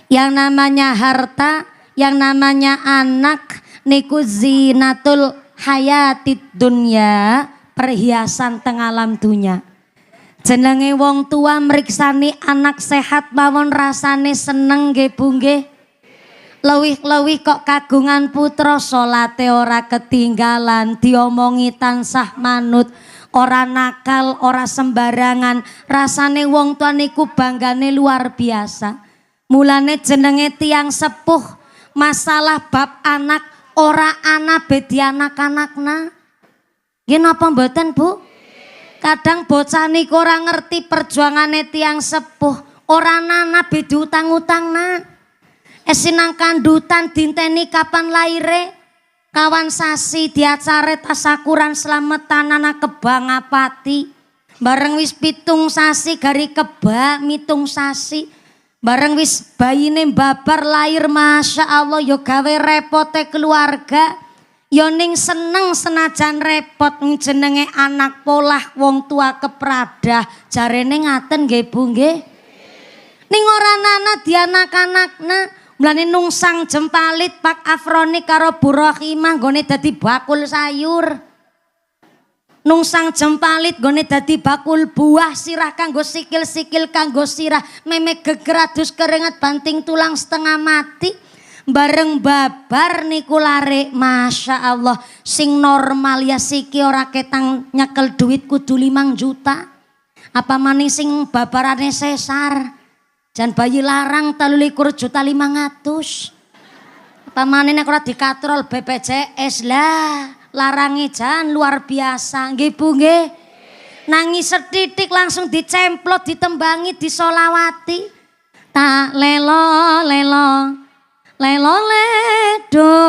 Yang namanya harta, yang namanya anak niku zinatul hayatid dunya, perhiasan teng alam dunya. Jenenge wong tua mriksani anak sehat mawon rasane seneng nggih Bu nggih. Lewih-lewih kok kagungan putra salate ora ketinggalan, diomongi tansah manut, ora nakal, ora sembarangan. Rasane wong tua niku banggane luar biasa. Mulane jenenge tiang sepuh, masalah bab anak ora ana bedi anak-anakna. Nggih napa mboten Bu? Kadang bocah niku ora ngerti perjuangane tiang sepuh, ora ana bedi utang-utangna. Esinang kandutan dinteni kapan laire, kawan sasi diacare tasakuran slametan anak kebang apati. Bareng wis pitung sasi gari kebak mitung sasi. Bareng wis bayine babar lahir, masya Allah yo gawe repote keluarga. Yo ning seneng senajan repot jenenge anak polah wong tua kepradah. Jarene ngaten nggih Bu nggih. Ning ora ana di anak-anakna. Mulane nungsang jempalit Pak Afroni karo Bu Rohimah nggone dadi bakul sayur. Nungsang jempalit nggone dadi bakul buah, sirah kanggo sikil-sikil kanggo sirah, meme gegradus keringat banting tulang setengah mati. Bareng babar niku lare, masya Allah, sing normal ya siki ora ketang nyekel duit kudu 5 juta. Apa maning sing babarane sesar? Jan bayi larang 23,5 juta. Apa maneh nek ora dikatrol BPJS lah, larangi jan luar biasa nggih Bu nggih. Nangis setitik langsung dicemplot, ditembangi, disolawati. Tak lelo lelo lelo ledung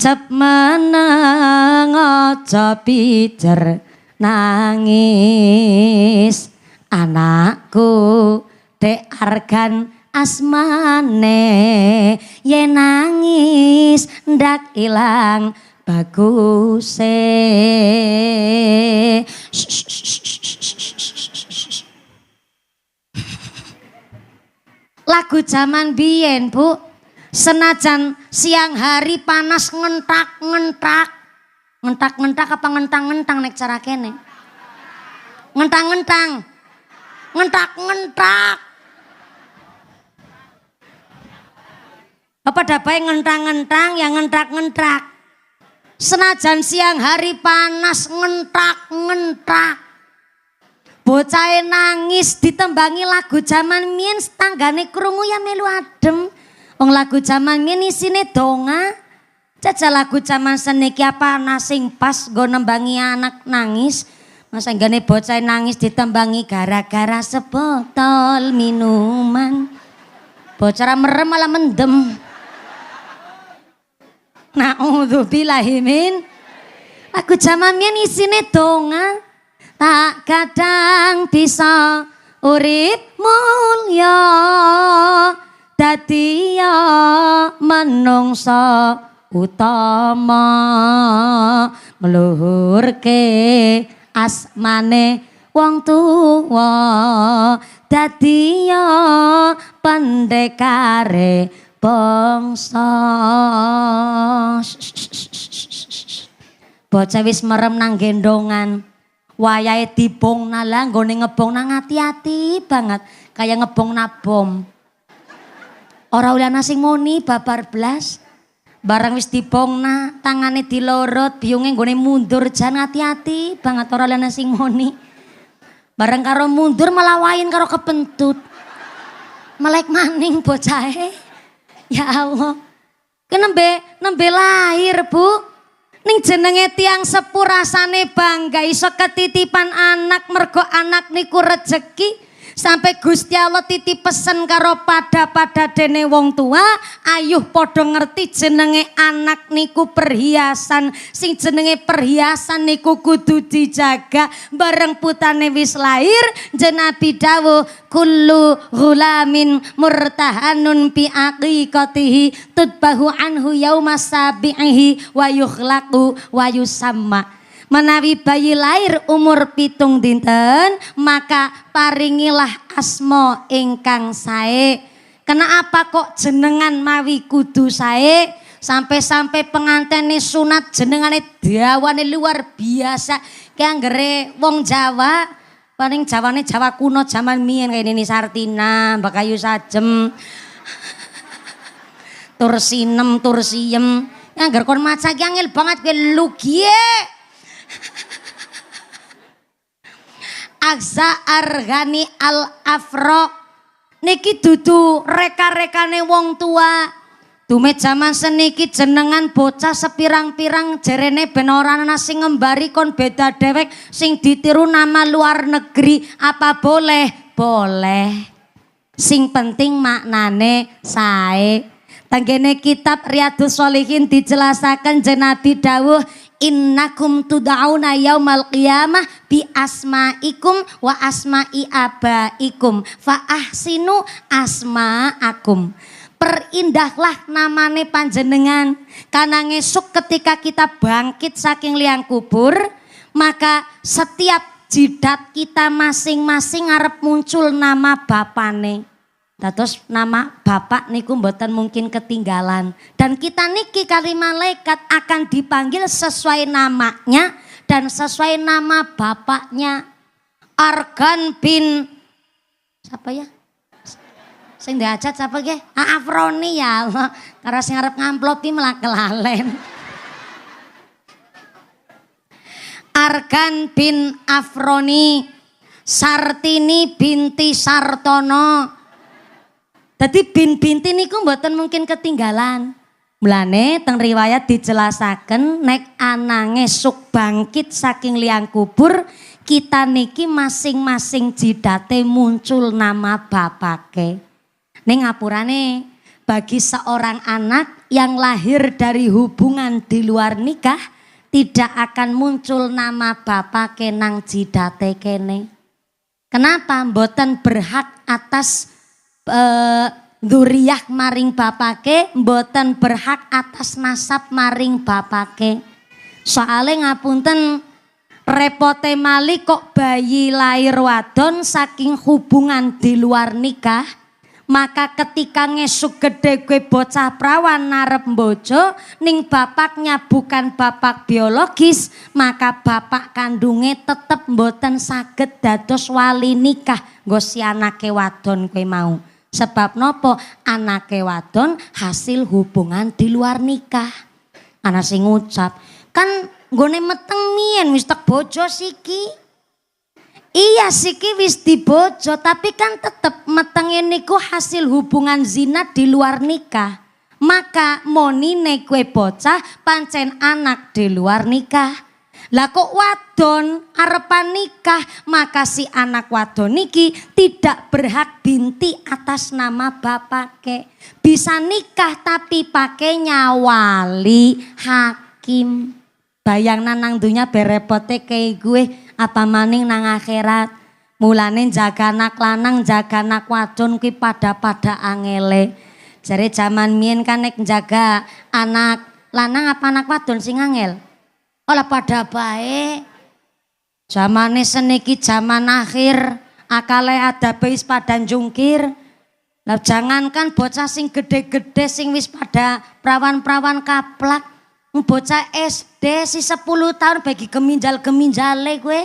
cep meneng aja pijer nangis. Anakku dek argan asmane, yen nangis ndak ilang baguse. Lagu zaman biyen Bu, senajan siang hari panas ngentak-ngentak. Ngentak-ngentak apa ngentang-ngentang nek cara kene? Ngentang-ngentang. Ngentak-ngentak. Apa dapai ngentang-ngentang yang ngentak-ngentak. Senajan siang hari panas ngentak-ngentak. Bocahe nangis ditembangi lagu zaman mien, tanggane krungu ya melu adem. Wong lagu zaman mien isine donga. Jajal lagu zaman seniki apa nasing pas nggo nembangi anak nangis. Masa nggane bocah nangis ditembangi gara-gara sebotol minuman. Bocah merem malah mendem. Naudzubillahi min. Lagu zaman mien isine donga. Tak kadang bisa urip mulya dadi ya menungsa utama ngluhurke asmane wong tuwa dadi ya pendekare bangsa. Bocah wis merem nang gendongan, wayahe dibongna lah nggone ngebong nang hati-hati banget kayak ngebong bom. Ora oleh ana sing muni babar blas. Barang wis dibongna, tangane dilorot, biyunge nggone mundur jan hati-hati banget ora oleh ana sing muni. Bareng karo mundur malah wain karo kepentut. Melek maning bocahe. Ya Allah. Ki nembe lahir, Bu. Ning jenenge tiang sepuh rasane bangga iso ketitipan anak, mergo anak niku rejeki. Sampai Gusti Allah titip pesen karo pada dene wong tua, ayuh podo ngerti jenenge anak niku perhiasan, sing jenenge perhiasan niku kudu dijaga. Bareng putane wis lahir, Nabi dawuh kullu ghulamin murtahanun bi aqiqatihi tutbahu anhu yauma sabihi wa yukhlaqu wa yusamma. Menawi bayi lahir umur 7 dinten, maka paringilah asma ingkang sae. Kenapa kok jenengan mawi kudu sae sampai pengantene sunat jenengane dawane luar biasa. Ki anggere wong Jawa paling Jawane Jawa kuno zaman mien kayak Nini Sartina, Mbak Kayu Sajem. Tur sinem tur siem. Angger kon maca ki angel banget kowe lugie. Aksa Argani Al Afro niki dudu reka-rekane wong tua. Dume jaman seniki jenengan bocah sepirang-pirang jerene ben ora ana sing ngembari kon beda dewek sing ditiru nama luar negeri. Apa boleh? Boleh. Sing penting maknane sae. Tanggene kitab Riyadhus Shalihin dijelasaken Nabi dawuh innakum tud'auna yaumal qiyamah bi asma'ikum wa asma'i abaikum fa ahsinu asma'akum. Perindahlah namane panjenengan karena ngesuk ketika kita bangkit saking liang kubur maka setiap jidat kita masing-masing arep muncul nama bapane. Terus nama bapak niku mboten mungkin ketinggalan dan kita niki kali malaikat akan dipanggil sesuai namanya dan sesuai nama bapaknya. Argan bin siapa ya? Sing diajat siapa ge? Afroni ya Allah. Karena sing arep ngamplopi malah kelalen. Argan bin Afroni, Sartini binti Sartono. Dadi bin-binti niku mboten mungkin ketinggalan. Mulane teng riwayat dijelasaken nek anange suk bangkit saking liang kubur, kita niki masing-masing jidate muncul nama bapake. Ning ngapurane bagi seorang anak yang lahir dari hubungan di luar nikah tidak akan muncul nama bapake nang jidate kene. Kenapa? Mboten berhak atas dzuriyah maring bapake, mboten berhak atas nasab maring bapake. Soale ngapunten repote mali kok bayi lahir wadon saking hubungan di luar nikah, maka ketika ngesuk gede gue bocah prawan narep mbojo ning bapaknya bukan bapak biologis, maka bapak kandunge tetep mboten saged dados wali nikah nggo si anake wadon kowe mau. Sebab nopo anake wadon hasil hubungan di luar nikah. Ana sing ngucap, kan nggone meteng mien wis tek bojo siki. Iya siki wis dibojo tapi kan tetep metenge niku hasil hubungan zina di luar nikah. Maka monine kue bocah pancen anak di luar nikah. Lah kok wadon arepan nikah, maka si anak wadon niki tidak berhak binti atas nama bapake. Bisa nikah tapi pakainya wali hakim. Bayang nang dunya berepote kayak gue apa maning nang akhirat. Mulane jaga anak lanang jaga anak wadon kuwi pada angele. Jare zaman mien kan nek jaga anak lanang apa anak wadon sing angel. Olah pada baik. Zamane seniki zaman akhir, akale ada wis pada jungkir. Lah jangankan bocah sing gede-gede sing wis pada perawan-perawan kaplak, bocah SD si 10 tahun bagi geminjal-geminjale gue.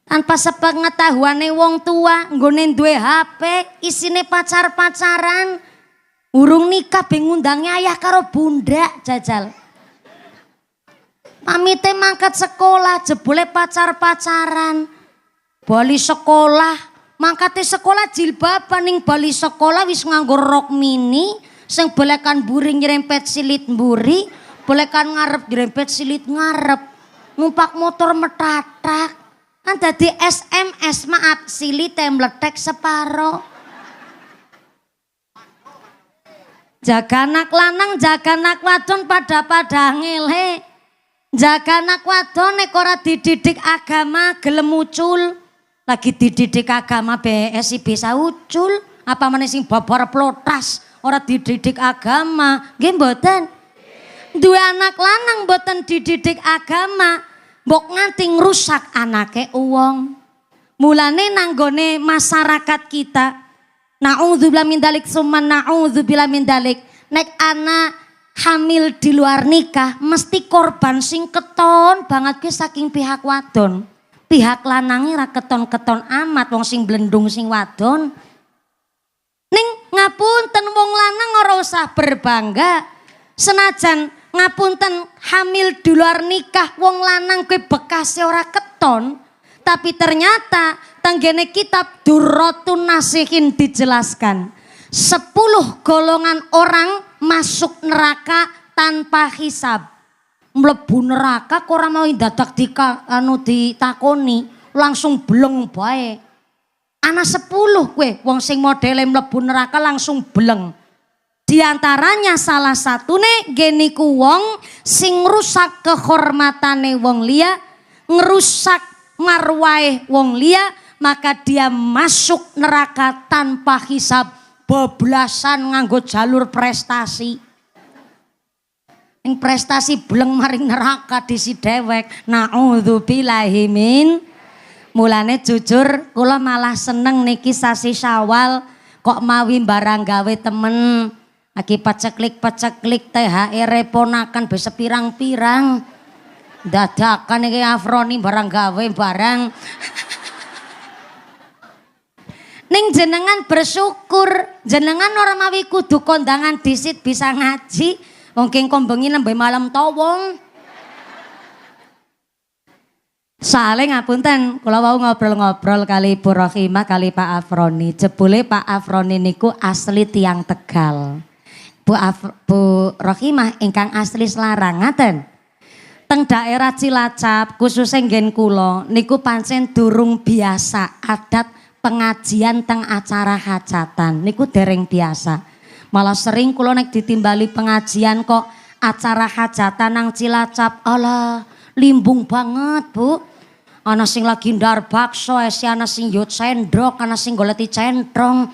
Tanpa sepengetahuane wong tua, nggone duwe HP, isine pacar-pacaran. Urung nikah ben ngundangnya ayah karo bunda jajal. Pamite mangkat sekolah jebule pacar-pacaran. Bali sekolah, mangkate sekolah jilbaban ning bali sekolah wis nganggo rok mini sing bolekan buri nyerempet silit mburi, bolekan ngarep nyerempet silit ngarep. Numpak motor metatak. Kan dadi SMS maaf silite meletek separo. Jaga anak lanang, jaga anak wadon pada ngele. Jaga anak wadon nek ora dididik agama gelem ucul. Lagi dididik agama BSI bisa ucul. Apa meneh sing babar plotas ora dididik agama. Nggih mboten. Duwe anak lanang mboten dididik agama, mbok nganti ngrusak anake wong. Mulane nanggone masyarakat kita Na'udzubillah min dalik summa na'udzubillah min dalik. Nek ana hamil di luar nikah mesti korban sing keton banget ki saking pihak wadon. Pihak lanange ra keton-keton amat wong sing blendung sing wadon. Ning ngapunten wong lanang ora usah berbangga. Senajan ngapunten hamil di luar nikah wong lanang kuwi bekase ora keton, tapi ternyata tanggene kitab Durratun Nasihin dijelaskan 10 golongan orang masuk neraka tanpa hisab. Mlebu neraka kok ora mau dadak ditakoni, langsung bleng bae. Ana 10 kowe wong sing modele mlebu neraka langsung bleng. Di antaranya salah satune geniku wong sing ngrusak kehormatane wong liya, ngerusak marwahe wong liya, maka dia masuk neraka tanpa hisab, bablasan nganggo jalur prestasi. Ing prestasi bleng maring neraka disi dewek. Naudzubillahi min. Mulane jujur kula malah seneng niki sasi Syawal kok mawi barang gawe temen. Lagi paceklik THR ponakan bisa pirang-pirang. Dadakan iki Afroni barang gawe barang. Ning jenengan bersyukur, jenengan ora mawi kudu kondangan disit bisa ngaji. Wong kengkong bengi nembe malam tawong. Soale ngapunten, kula wau ngobrol-ngobrol kali Bu Rohimah kali Pak Afroni. Jebule Pak Afroni niku asli tiang Tegal. Bu Rohimah ingkang asli Selarang ngaten. Teng daerah Cilacap khususnya nggen kula niku pancen durung biasa adat pengajian teng acara hajatan niku dereng biasa. Malah sering kula nek ditimbali pengajian kok acara hajatan nang Cilacap, alah limbung banget Bu. Ana sing lagi ndar bakso, ana sing yo sendok, ana sing goleti centrong.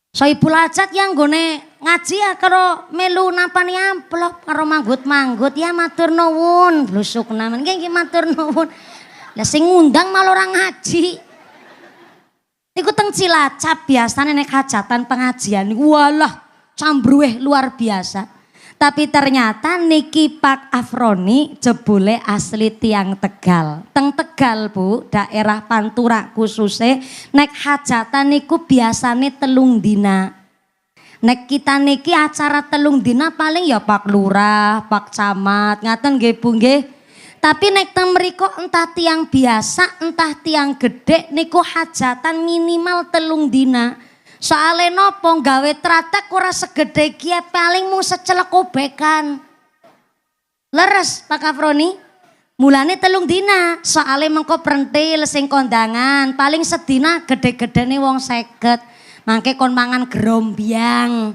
Soibul Hajat yang gone ngaji ya karo melu napani amplop karo manggut-manggut ya matur nuwun, blusuk namen nggih matur nuwun. Lah sing ngundang malah orang ngaji. Niku teng Cilacap biasane nek hajatan pengajian walah cambrueh luar biasa. Tapi ternyata niki Pak Afroni jebule asli tiang Tegal. Teng Tegal Bu, daerah Pantura khususnya nek hajatan niku biasane 3 dina. Nek kita niki acara 3 dina paling ya Pak Lurah, Pak Camat, ngaten nggih Bu nggih. Tapi nek teng mriko entah tiang biasa, entah tiang gede niku hajatan minimal 3 dina. Soale nopo gawe tratek ora segede ki paling mung secelek kobekan. Leres Pak Afroni. Mulane 3 dina, soale mengko prentil sing kondangan, paling sedina gede-gedene wong 50. Mangke kon mangan grombyang.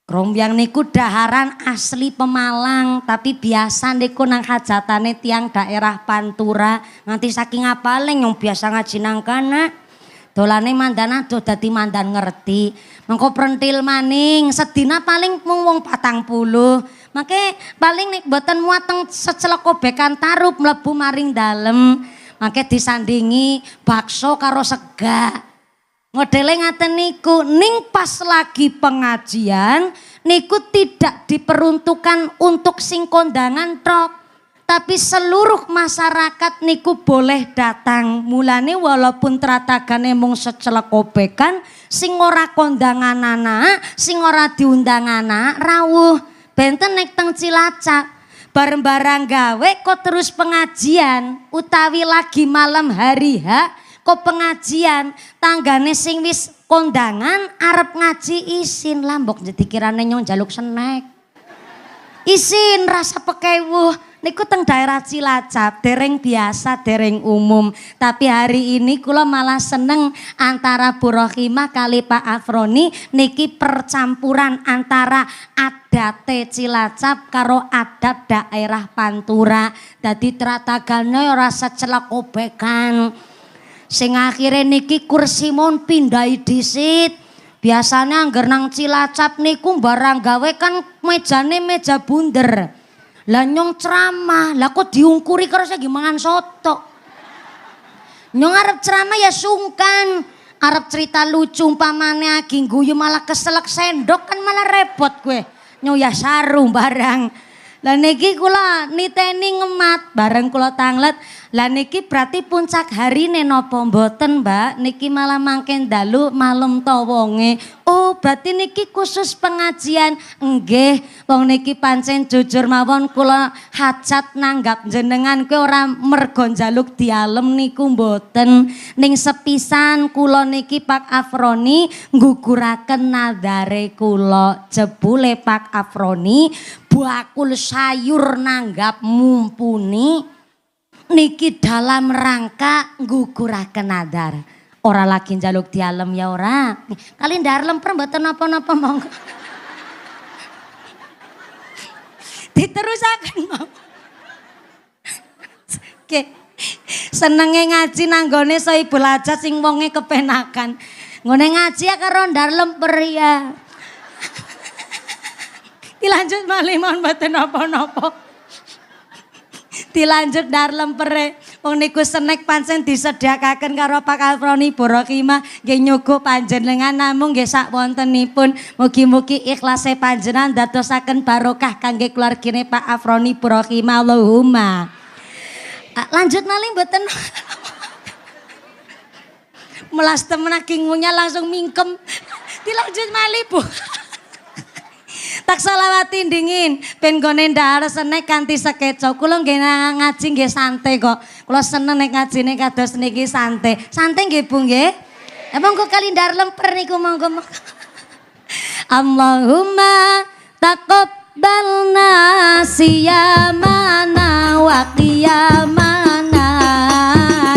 Grombyang niku daharan asli Pemalang, tapi biasa niku nang hajatane tiang daerah Pantura, nganti saking apale yang biasa ngaji nang kana. Dolane mandan adoh dadi mandan ngerti. Mengko prentil maning sedina paling mung wong 40. Mangke paling nek mboten muat secelek kobekan tarup mlebu maring dalem. Mangke disandingi bakso karo sega. Modele ngaten niku, ning pas lagi pengajian niku tidak diperuntukkan untuk sing kondangan tok, tapi seluruh masyarakat niku boleh datang. Mulane walaupun tratagane mung secelek kobekan, sing ora kondangan anak, sing ora diundang anak rawuh. Benten nek teng Cilacap bareng-bareng gawe kok terus pengajian utawi lagi malam hari kok pengajian tanggane sing wis kondangan arep ngaji isin lambok jadi kirane nyong jaluk snack isin rasa pekewuh niku teng daerah Cilacap dereng biasa dereng umum. Tapi hari ini kula malah seneng antara Bu Rohimah kali Pak Afroni niki percampuran antara adate Cilacap karo adat daerah Pantura. Dadi tratagane ora secelek kobekan. Sing akhire niki kursi mon pindai disit. Biasanya angger nang Cilacap niku barang gawe kan mejane meja bunder. Lah nyong ceramah, lah kok diungkuri karo saya mangan soto. Nyong arep ceramah ya sungkan. Arep cerita lucu umpamane agi guyu malah keselek sendok kan malah repot gue. Nyoya sarung barang. Lah niki kula niteni ngemat bareng kula tanglet. Lah niki berarti puncak harine napa mboten, Mbak? Niki malah mangke dalu malem ta wonge. Oh, berarti niki khusus pengajian. Nggih, wong niki pancen jujur mawon kula hajat nanggap jenengan kuwi ora mergo njaluk dialem niku mboten. Ning sepisan kula niki Pak Afroni ngguguraken nadare kula. Jebule Pak Afroni bakul sayur nanggap mumpuni niki dalam rangka ngguguraken nadar. Ora lagi njaluk dialem ya ora. Kali ndar lemper mboten napa-napa monggo. Diterusaken mau. Oke. Senenge ngaji nanggone Soibul Hajat sing wonge kepenakan. Ngene ngaji ya karo ndar lemper ya. Dilanjut malih mohon mboten napa-napa. Dilanjut dar lempere. Wong niku snack pancen disediakaken karo Pak Afroni Borokima nggih nyuguh panjenengan namung nggih sak wontenipun. Mugi-mugi ikhlase panjenengan dadosaken barokah kangge keluargane Pak Afroni Borokima. Allahumma. Lanjut malih mboten. Melas temen aki ngunyah langsung mingkem. Dilanjut malih Bu. Tak selawati dingin ben gone ndar senek kanthi sekeco. Kula nggih ngaji nggih santai kok. Kula seneng nek ngajine kados niki santai. Santai nggih Bu nggih. Monggo kali ndar lemper niku monggo. Allahumma taqabbalna siyamana wa qiyamana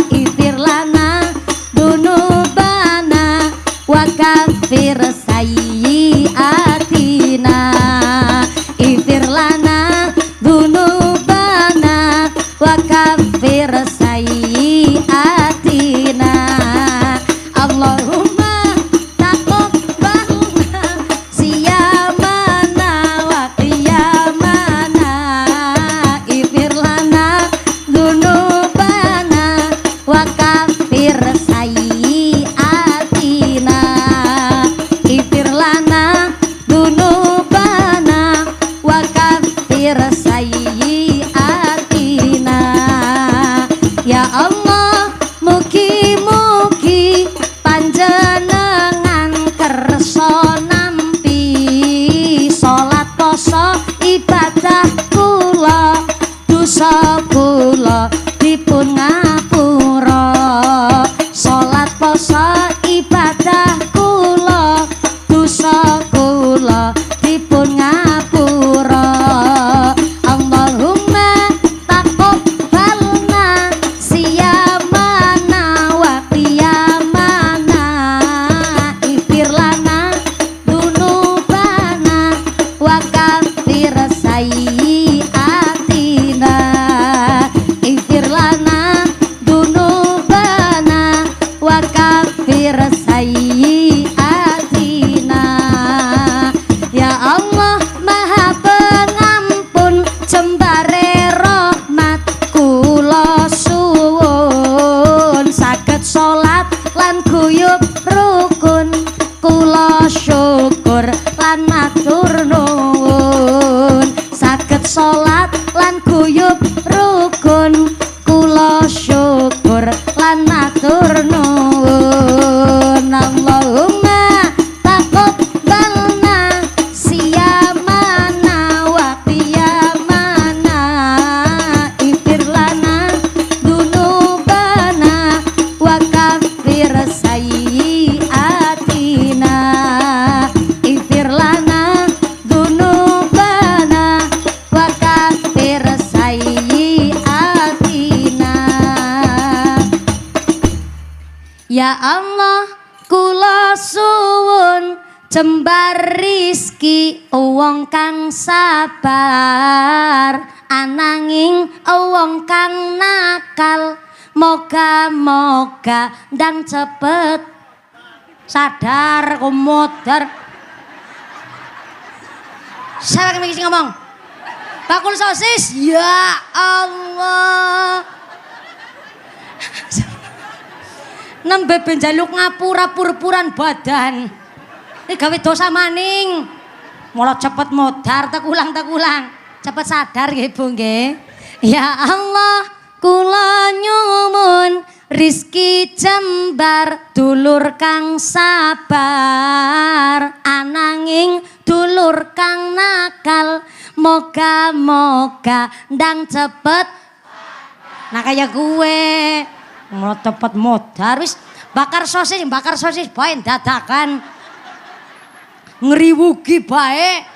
ighfir lana dunubana wa kaffir sayyi'atina ighfir lana dunubana wa kaffir sayyi'atina Allahumma taqabbalna siyamana wa qiyamana ighfir lana dunubana wa kaffir sayyi'atina ighfir lana dunubana wa kaffir sayyi'atina. Ya Allah mugi-mugi panjenengan kersa nampi salat poso ibadah kula dosa kula dipun ngapura salat poso ibadah kula dosa kula dipun ngapura Allahumma taqabbalna siyamana wa qiyamana ighfir lana dunubana wa kaffir sayyi'atina ighfir lana dunubana wa kaffir sayyi'atina. Ya Allah Maha Pengampun jembare rahmat kula suwun saged salat lan guyub rukun kula syukur lan matur nuwun saged salat lan guyub rukun kula syukur lan matur nuwun Allahumma taqabbalna siyamana wa qiyamana ighfir lana dunubana wa kaffir sayyi'atina ighfir lana dunubana wa kaffir sayyi'atina. Ya Allah kula suwun jembar rizki wong kang sabar ananging wong kang nakal moga-moga ndang cepet sadar komodar. Siapa yang mesti ngomong? Bakul sosis. Ya Allah. Nembe ben njaluk ngapura purpuran badan. Iki gawe dosa maning. Mula cepet modar tak ulang. Cepet sadar nggih Bu nggih. Ya Allah, kula nyuwun rizki jembar dulur kang sabar ananging dulur kang nakal moga-moga ndang cepet. Nah kaya gue mau cepet modar wis bakar sosis bae dadakan ngriwugi bae.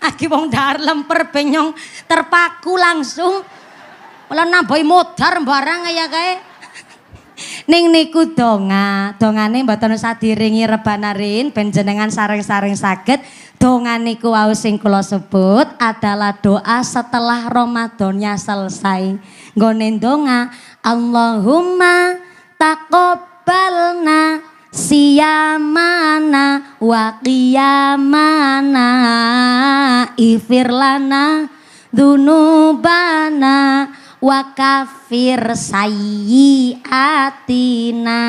Aki wong dahar lemper benyong terpaku langsung malah nambahi modar barang kaya kae. Ning niku dongane mboten usah diringi rebanarin ben jenengan sareng-sareng saged. Donga niku wau sing kula sebut adalah doa setelah Ramadannya selesai. Nggone donga Allahumma taqabbalna siyamana wa qiyamana ifir lana dunubana wa kafir sayyiatina.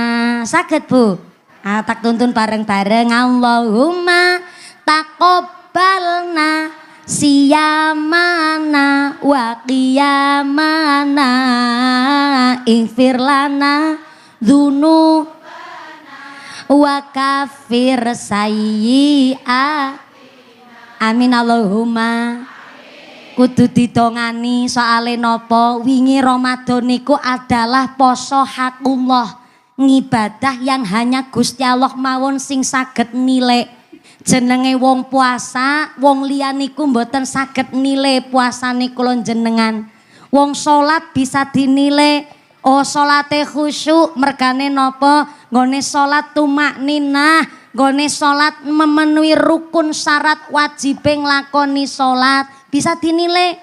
Saged Bu? Tak tuntun bareng-bareng. Allahumma taqabbalna siyamana wa qiyamana ifir lana dunubana wa kafir sayyi'atina. Amin Allahumma. Kudu didongani soale nopo wingi Ramadan niku adalah poso hakullah, ngibadah yang hanya Gusti Allah mawon sing saged nilai. Jenenge wong puasa, wong liya niku mboten saged nilai puasane kula jenengan. Wong salat bisa dinilai, oh salate khusyuk mergane napa? Nggone salat tumakninah, nggone salat memenuhi rukun syarat wajib nglakoni salat bisa dinilai.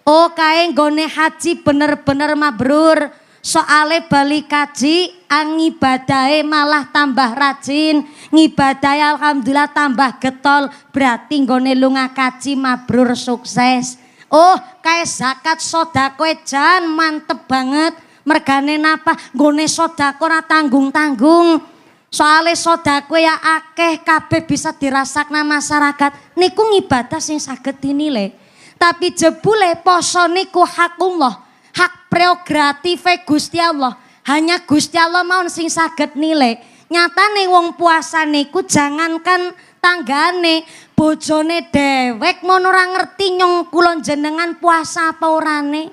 Oh kae nggone haji bener-bener mabrur. Soale balik kaji ngibadahe malah tambah rajin, ngibadahe alhamdulillah tambah getol, berarti nggone lunga kaji mabrur sukses. Oh kae zakat sedekah jan mantep banget. Mergane napa? Nggone sedekah ora tanggung-tanggung. Soale sedekah ya akeh kabeh bisa dirasakna masyarakat. Niku ngibadah sing saged dinilai. Tapi jebule poso niku hakullah. Hak prerogatif Gusti Allah. Hanya Gusti Allah mawon sing saged nilai. Nyatane wong puasa niku jangankan tanggane, bojone dewek mono ora ngerti nyong kula jenengan puasa apa orane.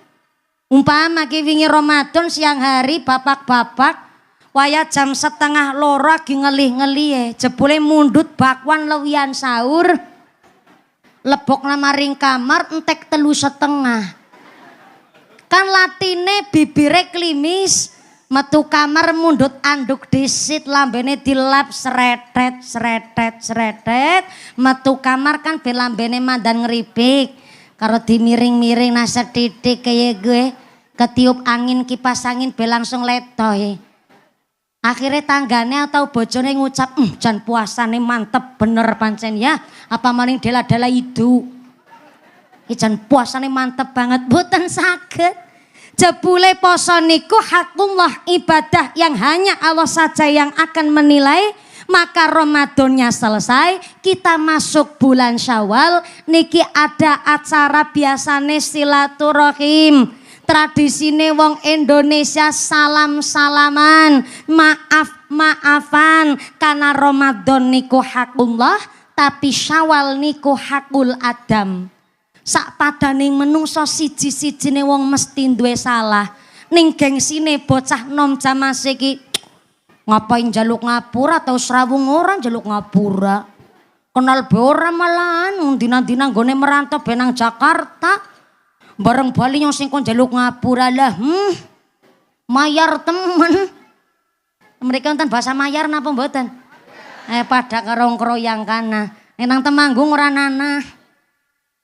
Umpama ki wingi Ramadan siang hari bapak-bapak waya jam 1:30 lagi ngelih-ngelih jebule mundut bakwan lewian sahur. Lebok maring kamar entek 3:30. Kan latine bibire klimis, metu kamar mundut anduk disit lambene dilap sretet, metu kamar kan be lambene mandan ngeripik karo dimiring-miring nasa titik kaya gue ketiup angin kipas angin be langsung letoy. Akhirnya tanggane atau bojone ngucap jan puasane mantep bener pancen ya apa maning dela-dela itu. Jan puasane mantep banget boten saged. Jebule poso niku hakullah ibadah yang hanya Allah saja yang akan menilai. Maka Ramadannya selesai, kita masuk bulan Syawal, niki ada acara biasane silaturahim. Tradisine wong Indonesia salam-salaman, maaf-maafan karena Ramadan niku hakullah, tapi Syawal niku hakul Adam. Sak padaning menungso siji-sijine wong mesti duwe salah. Ning gengsine bocah nom jaman iki ngapain jaluk ngapura atau serawung orang jaluk ngapura. Kenal be ora malahan dina-dina nggone merantau benang Jakarta. Bareng bali nyong sing kon jaluk ngapura lah. Mayar temen. Mereka enten bahasa mayar napa mboten? Pada karo kroyang kana. Nang Temanggung ora nanah.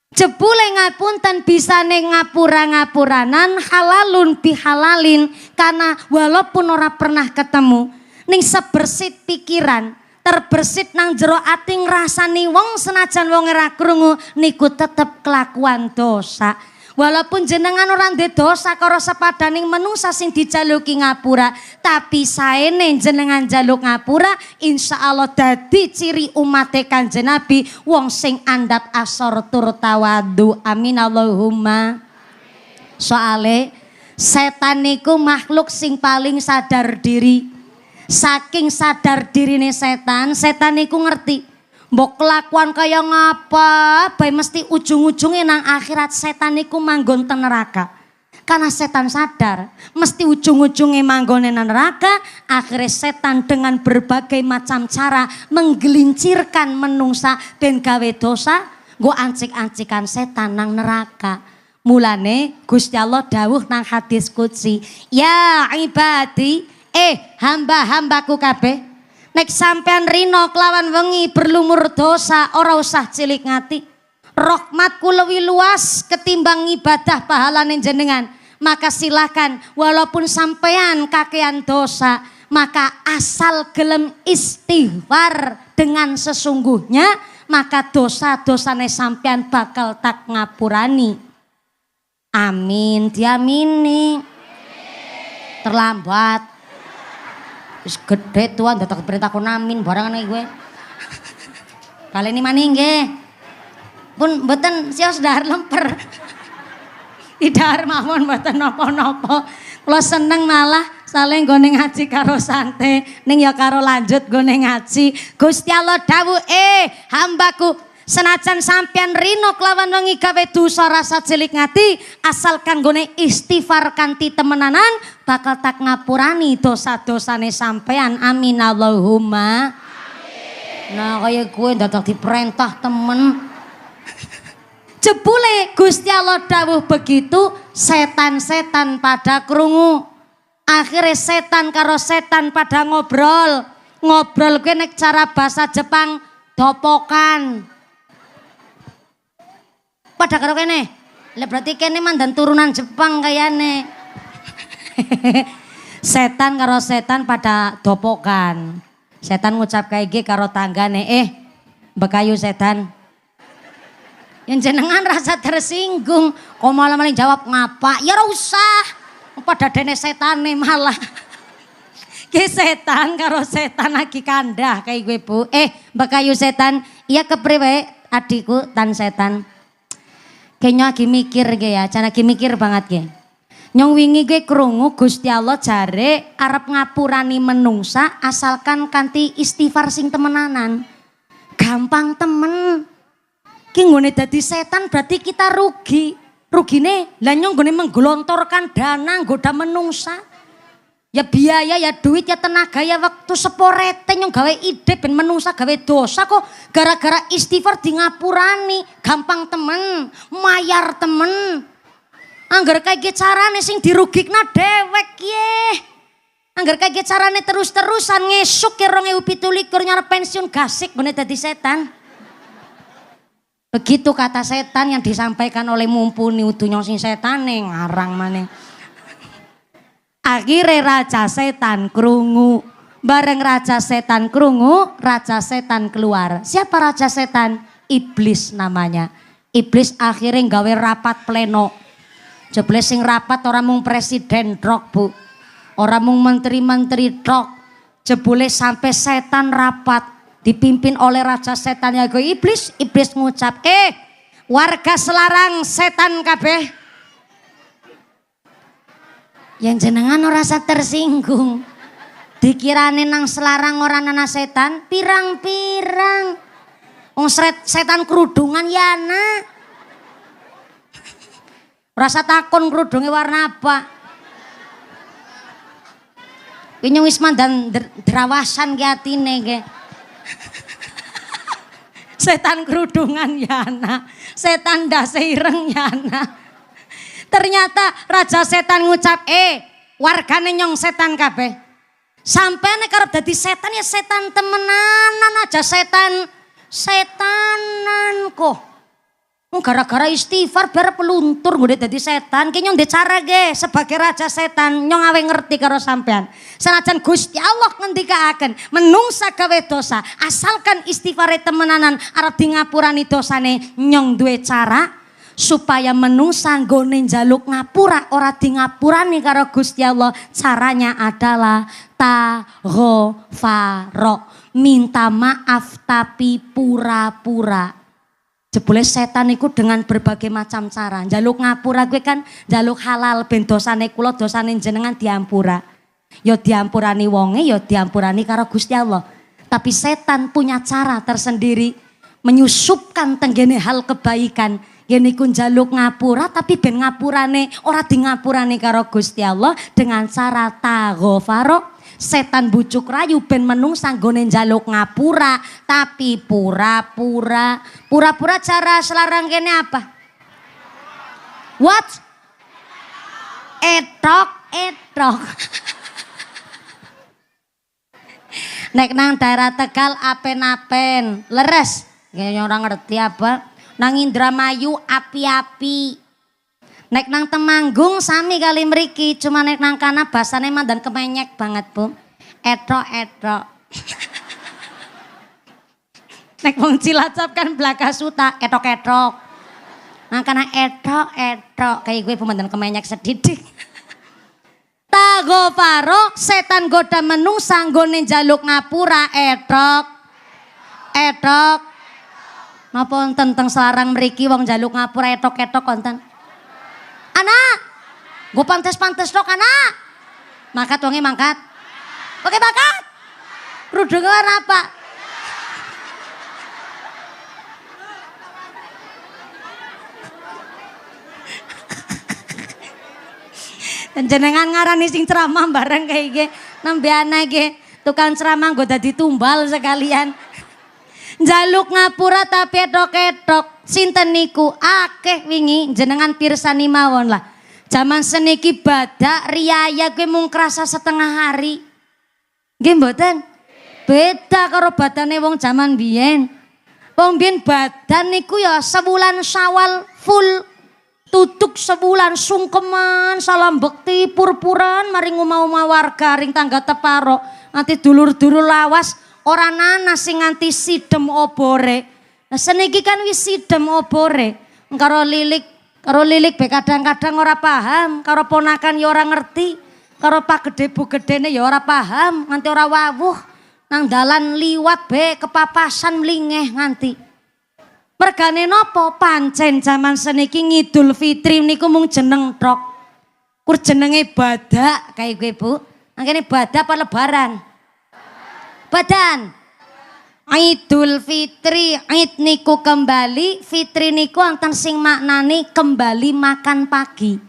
Jebule ngapunten bisane ngapura-ngapuranan halalun bihalalin karena walaupun ora pernah ketemu ning sebersit pikiran terbersit nang jero ati ngrasani wong senajan wong ora krungu niku tetep kelakuan dosa. Walaupun jenengan ora ndek dosa karo sepadaning menungsa sing dijaluki ngapura, tapi saene jenengan jaluk ngapura, insyaallah dadi ciri umate Kanjeng Nabi wong sing andap asor tur tawadu. Amin Allahumma. Soale setan niku makhluk sing paling sadar diri. Saking sadar dirine setan, setan niku ngerti mbok kelakuan kaya ngapa, bae mesti ujung-ujungnya nang akhirat setan niku manggon ten neraka. Karena setan sadar, mesti ujung-ujungnya manggon nang neraka. Akhirnya setan dengan berbagai macam cara menggelincirkan menungsa ben gawe dosa, nggo ancik-ancikan setan nang neraka. Mulane Gusti Allah dawuh nang hadis qudsi, ya ibadi, hamba-hambaku kabeh, nek sampean rino kelawan wengi berlumur dosa ora usah cilik ngati. Rahmatku luwih luas ketimbang ibadah pahalane jenengan. Maka silakan walaupun sampean kakean dosa, maka asal gelem istighfar dengan sesungguhnya, maka dosa-dosane sampean bakal tak ngapurani. Amin, diamini. Terlambat. Wis gede tuan dadak perintah kon amin barangan gue. Kali ini maning nggih. Pun mboten sios dahar lemper. Idahar mawon mboten napa-napa. Kula seneng malah saleh nggone ngaji karo sante, ning ya karo lanjut nggone ngaji. Gusti Allah dawuh, hambaku, senajan sampean rino kelawan wengi gawe dosa rasa cilik ngati, asalkan gone istighfar kanthi temenanan, bakal tak ngapurani dosa-dosane sampean. Amin Allahumma. Amin. Nah kaya gue dadak diperintah temen. Jebule Gusti Allah dawuh begitu, setan-setan pada krungu. Akhirnya setan karo setan pada ngobrol. Ngobrol gue nek cara bahasa Jepang dopokan. Pada karo kene. Lah berarti kene mandan turunan Jepang kayane. Setan karo setan pada dopokan. Setan ngucap kayak gini karo tanggane, bekayu setan. Yang jenengan rasa tersinggung, kok malah jawab ngapa? Ya ora usah. Pada dene setane malah. Ki setan karo setan lagi kandah kayak gue Bu. Bekayu setan, iya kepriwe adikku tan setan. Kayaknya lagi mikir ge ya, can lagi mikir banget ge. Nyong wingi gue krungu Gusti Allah jare arep ngapurani menungsa asalkan kanthi istighfar sing temenanan. Gampang temen. Ki nggone dadi setan berarti kita rugi. Rugine lah nyong nggone menggelontorkan dana nggoda menungsa. Ya biaya, ya duit, ya tenaga, ya waktu seporete nyong gawe ide ben menungsa gawe dosa kok gara-gara istighfar di ngapurani. Gampang temen, mayar temen. Angger kayak carane sing dirugikna dewek ye. Angger kayak carane terus-terusan ngesuk ke 2017 nyarep pensiun gasik ngene dadi setan. Begitu kata setan yang disampaikan oleh mumpuni utunya sing setane ngarang maneh. Akhirnya raja setan krungu. Bareng raja setan krungu, raja setan keluar. Siapa raja setan? Iblis namanya. Iblis akhirnya gawe rapat pleno. Jebule sing rapat orang mung presiden trok Bu. Orang mung menteri-menteri trok. Jebule sampai setan rapat. Dipimpin oleh raja setan yago iblis. Iblis ngucap, warga Selarang setan kabeh. Yang jenengan ora rasa tersinggung. Dikirane nang Selarang ora ana setan, pirang-pirang. Wong setan kerudungan ya ana. Rasa takon kerudungnya warna apa? Ini wis mandan derawasan ke atine ke. Setan kerudungan yana, setan dase ireng yana. Ternyata raja setan ngucap, wargane nyong setan kabeh. Sampai nek arep dadi setan ya setan temenanan aja, setanan kok. Gara-gara istighfar biar peluntur gue dadi setan. Ki nyong ndek cara ge sebagai raja setan nyong awe ngerti karo sampean. Senajan Gusti Allah ngendikaaken menungsa gawe dosa, asalkan istighfare temenanan arep di ngapurani dosane, nyong duwe cara supaya menungsa nggone njaluk ngapura ora di ngapurani karo Gusti Allah. Caranya adalah taghfaro, minta maaf tapi pura-pura. Jebule setan iku dengan berbagai macam cara. Njaluk ngapura gue kan njaluk halal ben dosane kula dosane jenengan diampura. Ya diampurani wonge ya diampurani karo Gusti Allah. Tapi setan punya cara tersendiri menyusupkan tenggene hal kebaikan. Yen iku njaluk ngapura tapi ben ngapurane ora di ngapurane karo Gusti Allah dengan cara taghfaro. Setan bujuk rayu ben menungsa nggone njaluk ngapura tapi pura-pura. Pura-pura cara selarang kene apa? What? Etok. Nek nang daerah Tegal apen-apen, leres. Kayaknya orang ngerti apa? Nang Indramayu api-api. Nek nang Temanggung sami kali mriki, cuma nek nang kana basane mandan kemenyek banget, Bu. Etok. Nek wong Cilacap kan belaka suta, etok. Nang kana etok, kayak gue pemandan kemenyek sedidik. Taghfaro, setan goda menungsa nggone njaluk ngapura etok. Napa wonten teng Selarang mriki wong njaluk ngapura etok wonten? Anak, gue pantes tok anak. Mangkat wonge mangkat. Oke mangkat. Kerudungnya warna apa? Dan jenengan ngarani sing ceramah bareng kayak ge, nembe anak ge tukang ceramah gue dadi tumbal sekalian. Njaluk ngapura tapi etok. Sinten niku akeh wingi jenengan pirsani mawon lah. Zaman seniki badak riaya gue mung krasa setengah hari. Nggih mboten? Beda karo badane wong zaman biyen. Wong biyen badan niku ya sebulan Syawal full. Tutuk sebulan sungkeman salam bekti purpuran mari ngomah-omah warga ring tangga teparo. Nanti dulur-dulur lawas ora nanas sing nganti sidem obore. Nah seniki kan wis sidem obore. Karo lilik be kadang-kadang ora paham, karo ponakan ya ora ngerti, karo pak gede bu gedene ya ora paham, nganti ora wawuh nang dalan liwat be kepapasan mlingeh nganti. Mergane napa pancen zaman seniki Ngidul Fitri niku mung jeneng tok. Kur jenenge badak kayak gue Bu. Angkene badak apa lebaran? Badan. Idul Fitri, Id niku kembali, Fitri niku wonten sing maknani kembali makan pagi.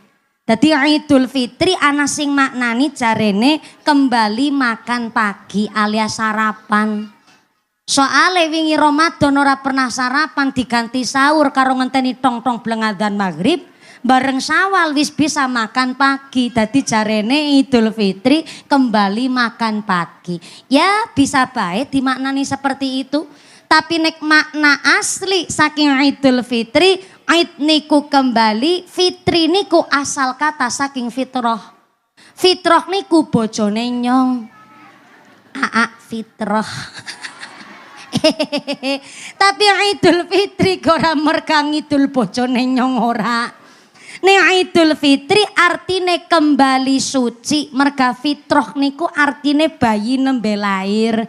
Dadi Idul Fitri ana sing maknani jarene kembali makan pagi alias sarapan. Soale wingi Ramadan ora pernah sarapan diganti sahur karo ngenteni tong-tong blengadzan maghrib. Bareng Syawal wis bisa makan pagi. Dadi jarene Idul Fitri kembali makan pagi. Ya bisa baik dimaknani seperti itu. Tapi nek makna asli saking Idul Fitri, Id niku kembali, Fitri niku asal kata saking fitrah. Fitrah niku bojone nyong. Fitrah. Tapi Idul Fitri ora mergang Idul bojone nyong ora. Nek Idul Fitri artine kembali suci, merga fitrah niku artine bayi nembe lahir.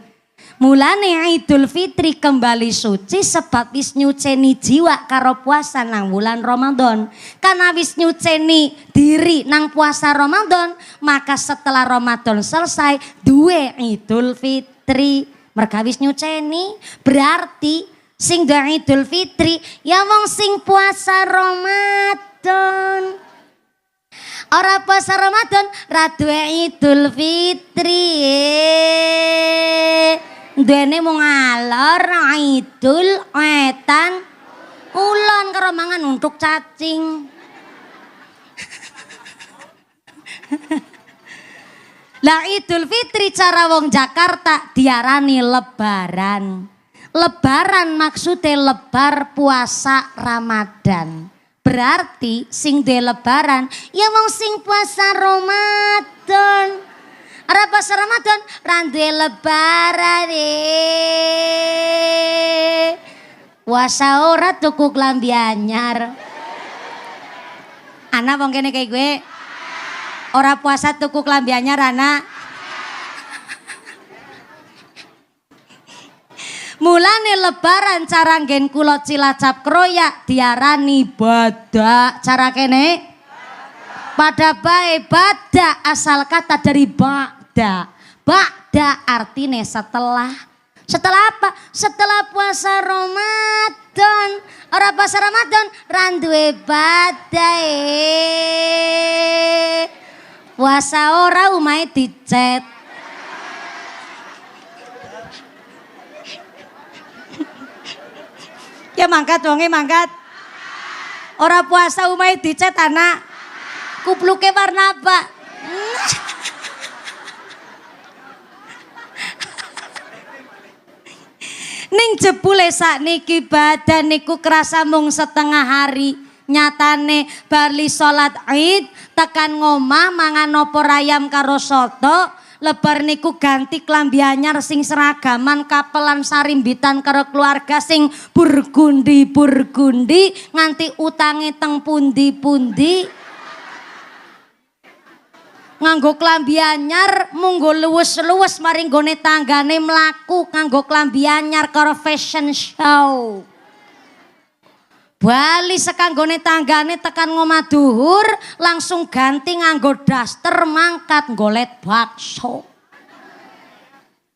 Mulane Idul Fitri kembali suci sebab wis nyuceni jiwa karo puasa nang wulan Ramadan. Karena wis nyuceni diri nang puasa Ramadan, maka setelah Ramadan selesai duwe Idul Fitri. Merga wis nyuceni berarti sing duwe Idul Fitri ya wong sing puasa Ramadan. Ora puasa Ramadan ra duwe Idul Fitri. Duene mung ngalor Idul wetan ulon karo mangan untuk cacing. Lah Idul Fitri cara wong Jakarta diarani lebaran. Lebaran maksudnya lebar puasa Ramadan. Berarti sing duwe lebaran ya wong sing puasa Ramadan. Ora puasa Ramadan ra duwe lebaran puasa ora tuku klambi anyar. Ana wong kene kayak gue. Ora puasa tuku klambi anyar ana. Mulane lebaran cara nggen kula Cilacap Kroyak diarani badak. Cara kene pada bae badak asal kata dari ba'da. Ba'da artinya setelah. Setelah apa? Setelah puasa Ramadan. Ora puasa Ramadan randuwe badae. Puasa ora umahe dicet. Ya mangkat wonge mangkat. Ora puasa umahe dicet anak. Kupluke warna apa? Ning jebule sakniki badan niku kerasa mung setengah hari. Nyatane bali salat Id tekan ngomah mangan opor ayam karo soto. Lebar niku ganti klambi anyar sing seragaman kapelan sarimbitan karo keluarga sing burgundi nganti utange teng pundi-pundi. Nganggo klambi anyar munggo luwes-luwes maring gone tanggane mlaku nganggo klambi anyar karo fashion show. Bali sekang gone tanggane tekan ngomah duhur langsung ganti nganggo daster mangkat golet bakso.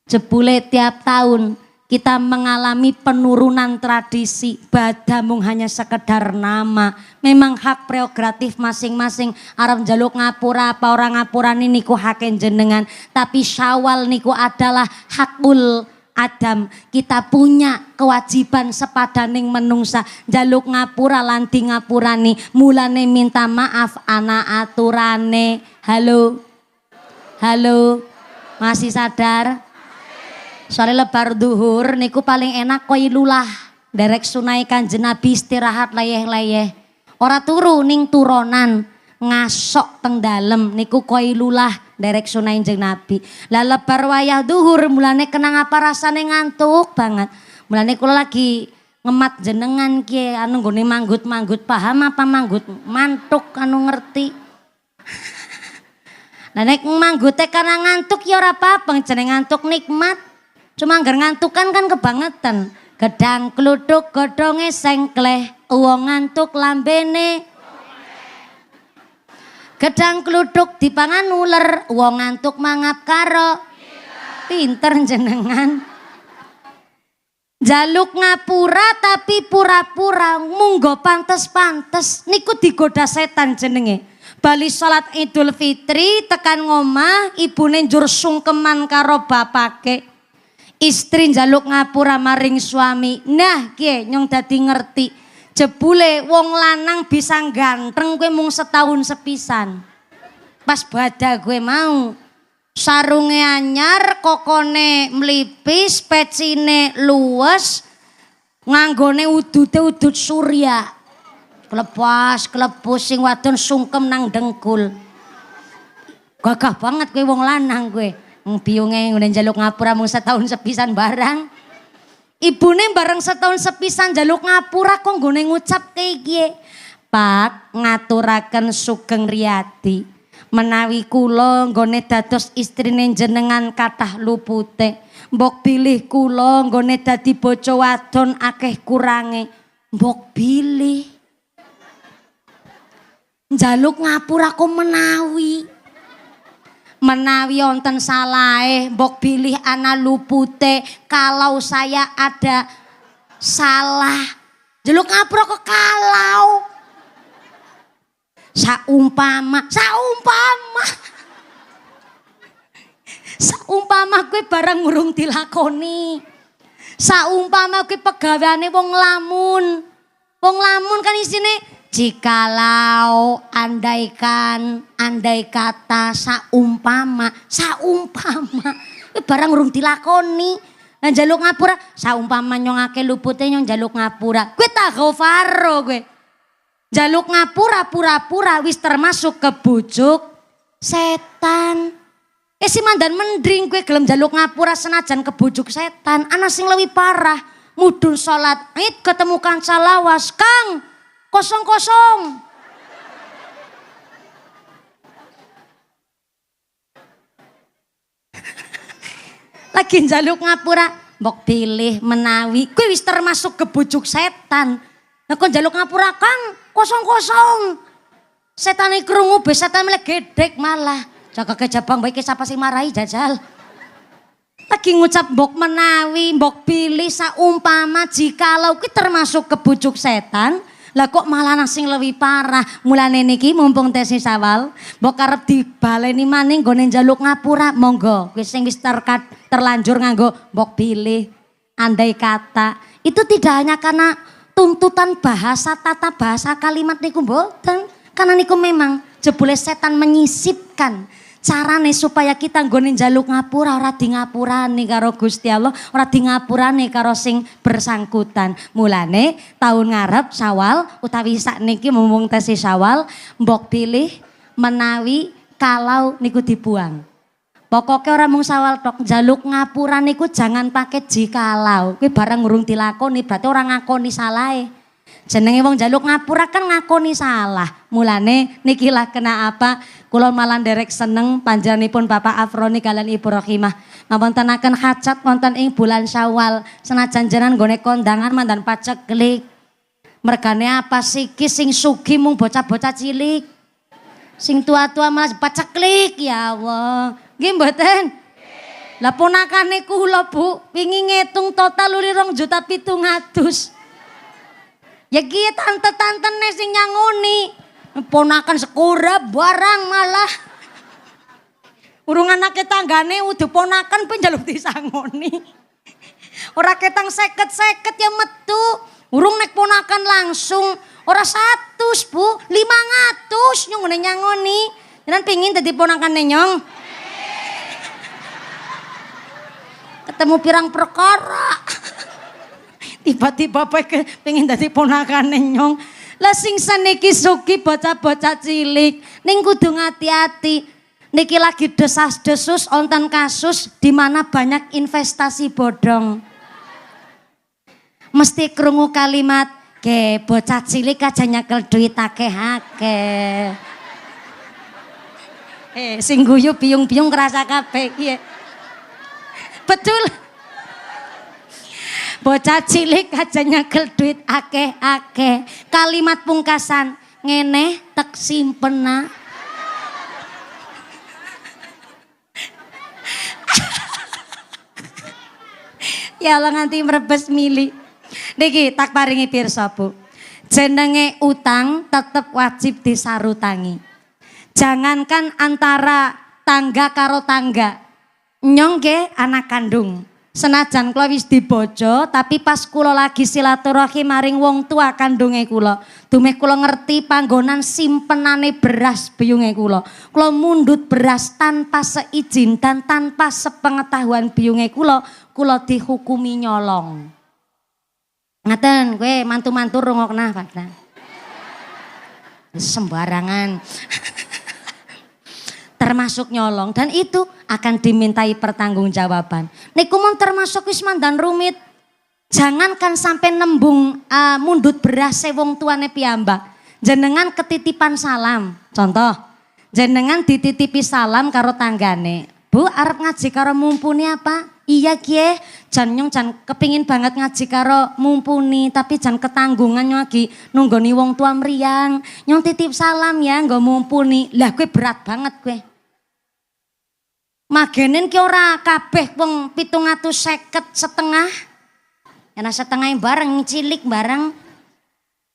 Jebule tiap tahun kita mengalami penurunan tradisi. Badamung hanya sekedar nama. Memang hak prerogatif masing-masing. Arep njaluk ngapura apa orang ngapurani niku haken jenengan. Tapi Syawal niku adalah hakul Adam. Kita punya kewajiban sepadaning menungsa. Njaluk ngapura lanti ngapurani. Mulane minta maaf anak aturane. Halo. Halo. Masih sadar? Soalnya lebar duhur niku paling enak koilulah. Derek sunai Kanjeng Nabi istirahat layeh-layeh. Ora turu ning turonan ngasok teng dalem niku koilulah derek sunai Kanjeng Nabi. Lah lebar wayah duhur mulane kenang apa rasane ngantuk banget. Mulane kula lagi ngemat jenengan ki anu nggone manggut-manggut paham apa manggut mantuk anu ngerti. Lah nek manggute karena ngantuk ya ora apa-apa jeneng ngantuk nikmat. Cuma anggar ngantukan kan kebangetan. Gedang kluduk godhonge sengkleh, wong ngantuk lambene. Gedang kluduk dipangan uler, wong ngantuk mangap karo. Pinter jenengan. Jaluk ngapura tapi pura-pura munggo pantes-pantes niku digoda setan jenenge. Bali salat Idul Fitri tekan ngomah ibune njur sungkeman karo bapake. Istri njaluk ngapura maring suami. Nah kiye nyong dadi ngerti. Jebule wong lanang bisa ganteng kowe mung setahun sepisan. Pas badak gue mau. Sarunge anyar, kokone mlipis, pecine luwes, nganggone udute udut surya. Klepas, klepus sing wadon sungkem nang dengkul. Gagah banget kowe wong lanang kowe. Biunge ngene njaluk ngapura mung setahun sepisan barang. Ibune bareng setahun sepisan njaluk ngapura kok nggone ngucap kayak gie. Pak ngaturaken Sugeng Riyadi. Menawi kula nggone dados istrine jenengan kathah lupute. Mbok pilih kula nggone dadi bojo wadon akeh kurange. Mbok pilih. Njaluk ngapura kok menawi. Menawi wonten salahe mbok pilih ana lupute kalau saya ada salah njaluk ngapura kok kalau saumpama kowe barang urung dilakoni saumpama kowe pegaweane wong lamun kan isine jikalau andaikan andai kata saumpama barang urung dilakoni njaluk ngapura saumpama nyongake lupute nyong njaluk ngapura kowe tak gofaro kowe njaluk ngapura pura-pura wis termasuk kebujuk setan si mandan mendring kowe gelem njaluk ngapura senajan kebujuk setan ana sing luwih parah mudhun salat Id ketemu kanca lawas Kang kosong Lagi njaluk ngapura, mbok pilih menawi kowe wis termasuk kebujuk setan. Lah kok njaluk ngapura Kang, kosong-kosong. Setane krungu be setan melek gedek malah. Jaga kejabang bae sapa sing marahi jajal. Lagi ngucap mbok menawi, mbok pilih saumpama jikalau ki termasuk kebujuk setan. Lah kok malah sing lebih parah. Mulane niki mumpung tesi Syawal, mbok arep dibaleni maning nggone njaluk ngapura, monggo. Wis sing wis terlanjur nganggo mbok pilih. Andai kata itu tidak hanya karena tuntutan bahasa, tata bahasa kalimat niku mboten. Karena niku memang jebule setan menyisipkan carane supaya kita nggone njaluk ngapura ora di ngapurane karo Gusti Allah, ora di ngapurane karo sing bersangkutan. Mulane tahun ngarep Syawal utawi sakniki mumpung tesi Syawal, mbok pilih menawi kalau niku dibuang. Pokoknya orang mung Syawal tok njaluk ngapura niku jangan pakai jikalau. Kuwi barang urung dilakoni berarti orang ngakoni salahe. Jenenge wong njaluk ngapura kan ngakoni salah. Mulane niki lah kena apa? Kula malah nderek seneng panjenenganipun Bapak Afroni kalian Ibu Rohimah ngawontenaken hajat wonten ing bulan Syawal. Senajan jenengan nggone kondangan mandan paceklik. Mergane apa siki sing sugih mung bocah-bocah cilik. Sing tua-tua malah paceklik ya Allah. Nggih mboten? Lah ponakane kula Bu, wingi ngitung total luri 2.700.000. Ya ki tante-tantene sing nyangoni. Ponakan sekura barang malah. Urung anake tanggane udah ponakan pun njaluk disangoni. Ora ketang 50-50 ya metu. Urung nek ponakan langsung. Ora 100 Bu, 500 nyong nyangoni. Jenengan pengin dadi ponakane nyong. Ketemu pirang perkara. Tiba-tiba pengen dadi ponakane nyong. Lah sing saniki suki bocah-bocah cilik ning kudu ngati-ati. Niki lagi desas-desus onten kasus di mana banyak investasi bodong. Mesti krungu kalimat, "Ke bocah cilik aja nyekel duit akeh-akeh." Sing guyu biyung-biyung kerasa kabeh piye? Betul. Bocah cilik aja nyekel duit akeh-akeh. Kalimat pungkasan ngene tek simpena. Ya Allah nganti merebes mili. Niki tak paringi pirsa Bu. Jenenge utang tetep wajib disarutangi. Jangankan antara tangga karo tangga. Nyong nggih anak kandung. Senajan kula wis dibojo tapi pas kula lagi silaturahim maring wong tua kandunge kula, dumeh kula ngerti panggonan simpenane beras biyunge kula. Kula mundhut beras tanpa seizin dan tanpa sepengetahuan biyunge kula dihukumi nyolong. Ngaten kowe mantu-mantu rungokna Pak. Sembarangan. Termasuk nyolong dan itu akan dimintai pertanggungjawaban. Niku mun termasuk wis mandan rumit. Jangankan sampai nembung mundut beras wong tuane piyambak. Jenengan ketitipan salam. Contoh, jenengan dititipi salam karo tanggane. Bu arep ngaji karo mumpuni apa? Iya kie, jan nyong jan kepingin banget ngaji karo mumpuni tapi jan ketanggungan lagi nunggoni wong tua meriang. Nyong titip salam ya nggo mumpuni. Lah kue berat banget kue. Magenen ki ora kabeh wong 750 setengah. Yana setengah yang bareng cilik bareng.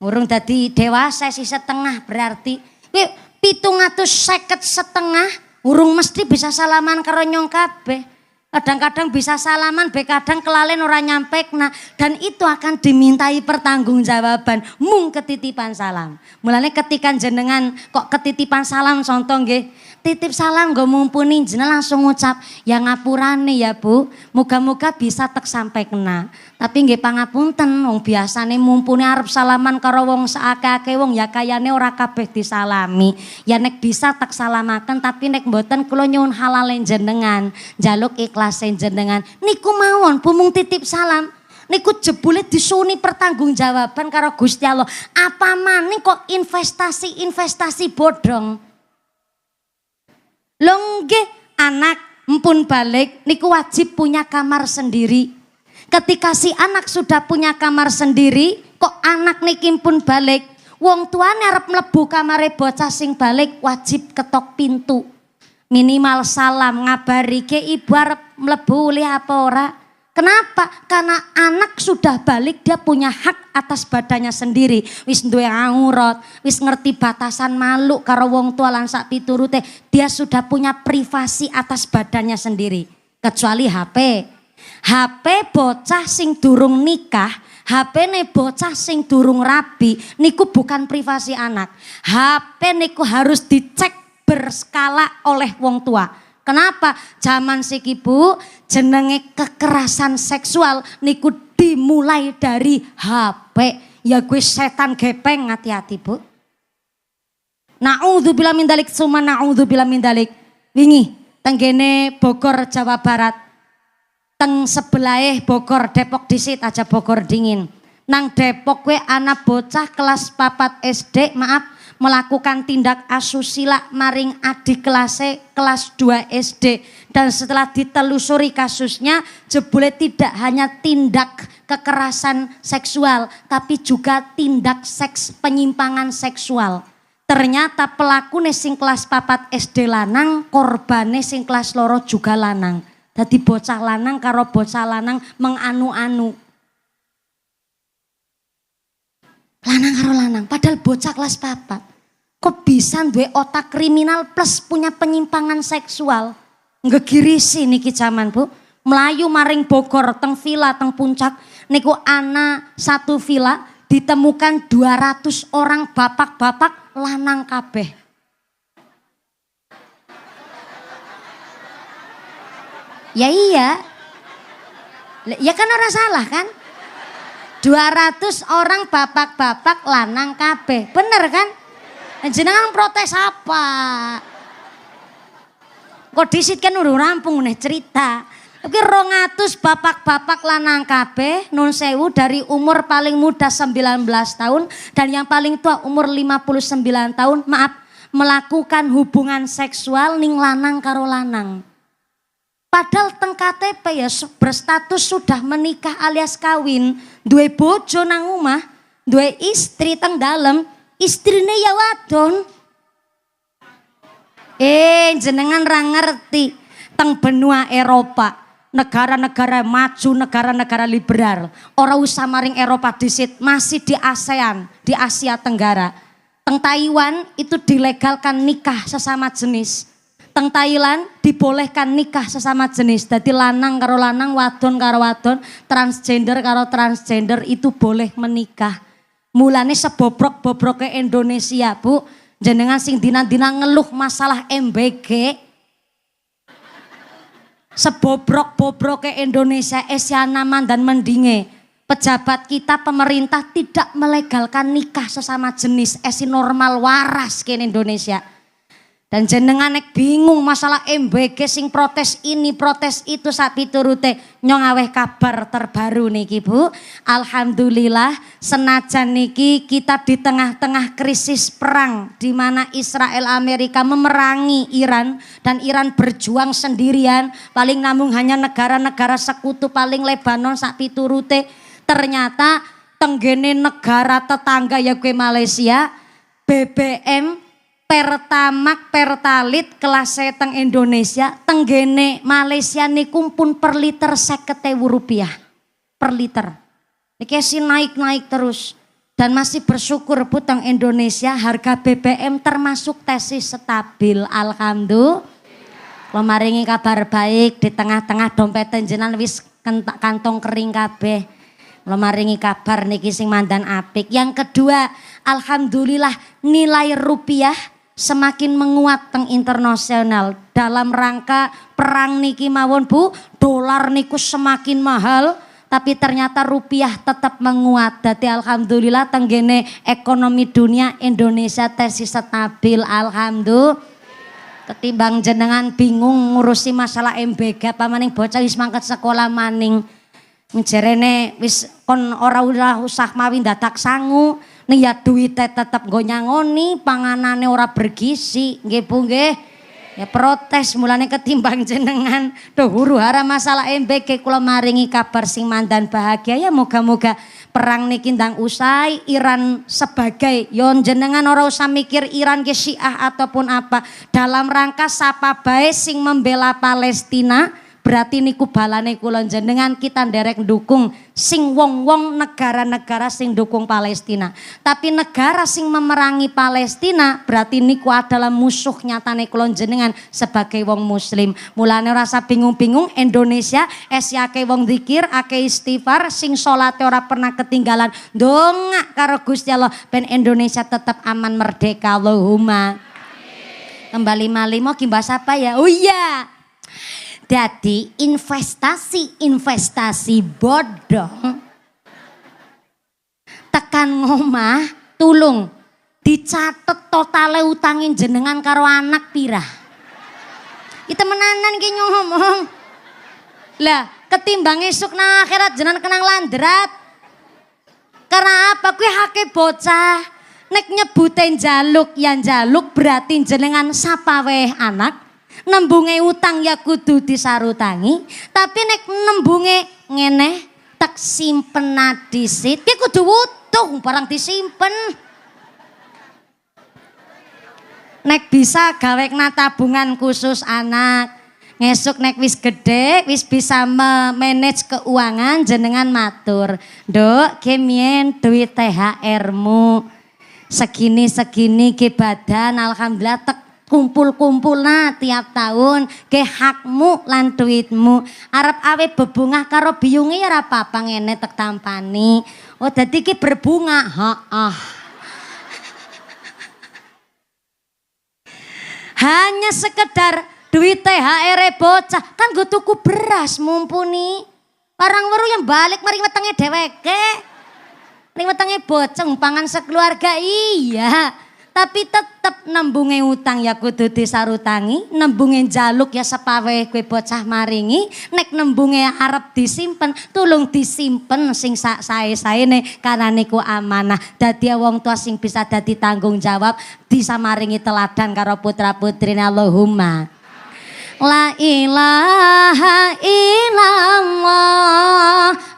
Urung dadi dewasa si setengah berarti. Kue 750 setengah urung mesti bisa salaman karo nyong kabeh. Kadang-kadang bisa salaman, kadang kelalen orang nyampe. Nah, dan itu akan dimintai pertanggungjawaban. Mung ketitipan salam. Mulanya ketika jenengan kok ketitipan salam contoh nggih. Titip salam nggo mumpuni jenengan langsung ngucap ya ngapurane ya Bu. Muga-muga bisa tek sampai kena. Tapi nggih pangapunten wong biasane mumpuni arep salaman karo wong saakeh-akeh wong ya kayane ora kabeh disalami. Ya nek bisa tek salamaken tapi nek mboten kula nyuwun halale jenengan. Njaluk ikhlase jenengan. Niku mawon Bu mung titip salam. Niku jebule disuni pertanggungjawaban karo Gusti Allah. Apa maning kok investasi bodong. Lho nggih anak empun balik niku wajib punya kamar sendiri. Ketika si anak sudah punya kamar sendiri, kok anak niki pun balik, wong tuane arep mlebu kamare bocah sing balik wajib ketok pintu. Minimal salam ngabari ke ibu arep mlebu li apa ora. Kenapa? Karena anak sudah balik dia punya hak atas badannya sendiri. Wis duwe aurat, wis ngerti batasan malu karo wong tua lan sak piturute, dia sudah punya privasi atas badannya sendiri. Kecuali HP. HP bocah sing durung nikah, HP ne bocah sing durung rabi, niku bukan privasi anak. HP niku harus dicek berskala oleh wong tua. Kenapa? Zaman siki Bu, jenenge kekerasan seksual niku dimulai dari HP. Ya gue setan gepeng, hati-hati Bu. Na'udzubillah min dalik, summa na'udzubillah min dalik. Wingi tenggene Bogor Jawa Barat. Teng sebelah Bogor Depok disit aja Bogor dingin. Nang Depok gue anak bocah kelas 4 SD, maaf, melakukan tindak asusila maring adik kelas 2 SD. Dan setelah ditelusuri kasusnya, jebule tidak hanya tindak kekerasan seksual, tapi juga tindak seks penyimpangan seksual. Ternyata pelaku sing kelas 4 SD lanang, korbane sing kelas loro juga lanang. Jadi bocah lanang karo bocah lanang menganu-anu. Lanang karo lanang, padahal bocah kelas 4. Kok bisa duwe otak kriminal plus punya penyimpangan seksual? Ngegirisi niki zaman Bu. Melayu maring Bogor teng villa teng puncak niku ana satu villa ditemukan 200 orang bapak-bapak lanang kabeh. Ya iya. Ya kan ora salah kan? 200 orang bapak-bapak lanang kabeh. Bener kan? Jenengan protes apa? Kok disit kan udah rampung nih cerita. Tapi 200 bapak-bapak lanang kabeh nun sewu dari umur paling muda 19 tahun dan yang paling tua umur 59 tahun, maaf, melakukan hubungan seksual ning lanang karo lanang. Padahal teng KTP ya berstatus sudah menikah alias kawin, duwe bojo nang omah, duwe istri teng dalem, istrine ya wadon. Jenengan ra ngerti teng benua Eropa, negara-negara maju, negara-negara liberal, ora usah maring Eropa disit, masih di ASEAN, di Asia Tenggara. Teng Taiwan itu dilegalkan nikah sesama jenis. Teng Thailand dibolehkan nikah sesama jenis. Jadi lanang karo lanang, wadon karo wadon, transgender karo transgender itu boleh menikah. Mulane sebobrok-bobroke Indonesia Bu, jenengan sing dina-dina ngeluh masalah MBG. Sebobrok-bobroke Indonesia Esianaman dan Mendinge. Pejabat kita pemerintah tidak melegalkan nikah sesama jenis, esi normal waras ke Indonesia. Dan jenengan nek bingung masalah MBG sing protes ini protes itu saat piturute nyong aweh kabar terbaru niki Bu. Alhamdulillah senajan niki kita di tengah-tengah krisis perang di mana Israel Amerika memerangi Iran dan Iran berjuang sendirian, paling namun hanya negara-negara sekutu paling Lebanon saat piturute, ternyata tenggene negara tetangga ya gue Malaysia BBM Pertamax Pertalit kelas teng Indonesia tenggene Malaysia niku pun per liter 50.000 rupiah per liter. Niki naik terus dan masih bersyukur Bu teng Indonesia harga BBM termasuk tesis stabil. Alhamdulillah. Kalau maringi kabar baik di tengah-tengah dompet jenengan wis kantong kering kabeh. Kalau maringi kabar niki sing mandan apik. Yang kedua, alhamdulillah nilai rupiah semakin menguat teng internasional dalam rangka perang niki mawon Bu. Dolar niku semakin mahal tapi ternyata rupiah tetap menguat. Dadi alhamdulillah tenggene ekonomi dunia Indonesia tesis stabil. Alhamdulillah. Ketimbang jenengan bingung ngurusi masalah MBG pamaning bocah wis mangkat sekolah maning. Jerene wis kon ora usah mawi dadak sangu. Nih ya duite tetep nggo nyangoni, panganane ora bergizi, nggih Bu nggih. Ya protes mulane ketimbang jenengan tuh huru-hara masalah MBG kula maringi kabar sing mandan bahagia ya moga-moga perang niki ndang usai Iran sebagai yon jenengan ora usah mikir Iran ke Syiah ataupun apa dalam rangka sapa bae sing membela Palestina berarti niku balane kula jenengan kita nderek ndukung sing wong-wong negara-negara sing dukung Palestina. Tapi negara sing memerangi Palestina berarti niku adalah musuh nyatane kula jenengan sebagai wong muslim. Mulane rasa bingung-bingung Indonesia esyake wong zikir, akeh istighfar, sing salate ora pernah ketinggalan. Ndonga karo Gusti Allah ben Indonesia tetap aman merdeka. Allahumma. Kembali malimo ki mbah sapa ya? Oh iya. Jadi investasi bodong tekan ngomah tulung dicatet totale utangin jenengan karo anak pirah. Kita menanan ki ngomong. Lah ketimbang esuk nang akhirat jenengan kenang landrat. Karena apa kuwi hake bocah nek nyebutin jaluk yang jaluk berarti jenengan sapa weh anak. Nembunge utang ya kudu disarutangi, tapi nek nembunge ngene tak simpen disit ki kudu wutuh barang disimpen. Nek bisa gawe tabungan khusus anak. Ngesuk nek wis gede, wis bisa manage keuangan jenengan matur. Nduk, kemien duit THR-mu. Segini ki badan alhamdulillah tek kumpul-kumpul nah tiap tahun ke hakmu lan duitmu arep awe bebungah karo biyunge ya ora apa-apa ngene tek tampani. Oh dadi ki berbunga. Hanya sekedar duit THR bocah kan gue tuku beras mumpuni. Parang weru yang balik mari wetenge dheweke. Mari wetenge bocah pangan sekeluarga iya. Tapi tetep nembunge utang ya kudu disarutangi, nembunge jaluk ya sepawe kue bocah maringi, nek nembunge arep disimpen, tulung disimpen sing sae-saene karena niku amanah. Dadi wong tua sing bisa dadi tanggung jawab, bisa maringi teladan karo putra-putrine. Allahumma. La ilaha illallah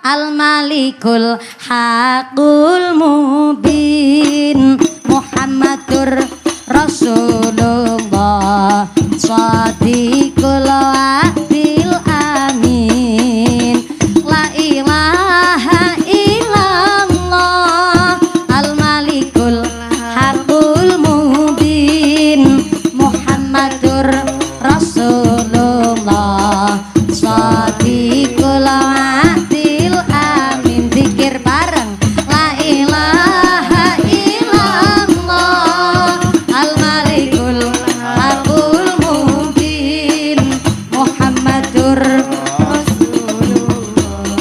al-malikul haqul mubin Muhammadur Rasulullah Shadiqul wa'dil amin. La ilaha illallah al-malikul haqul mubin Muhammadur Rasulullah Shadiqul wa'dil amin. Zikir bareng. La ilaha illallah al-malikul haqul mubin Muhammadur Rasulullah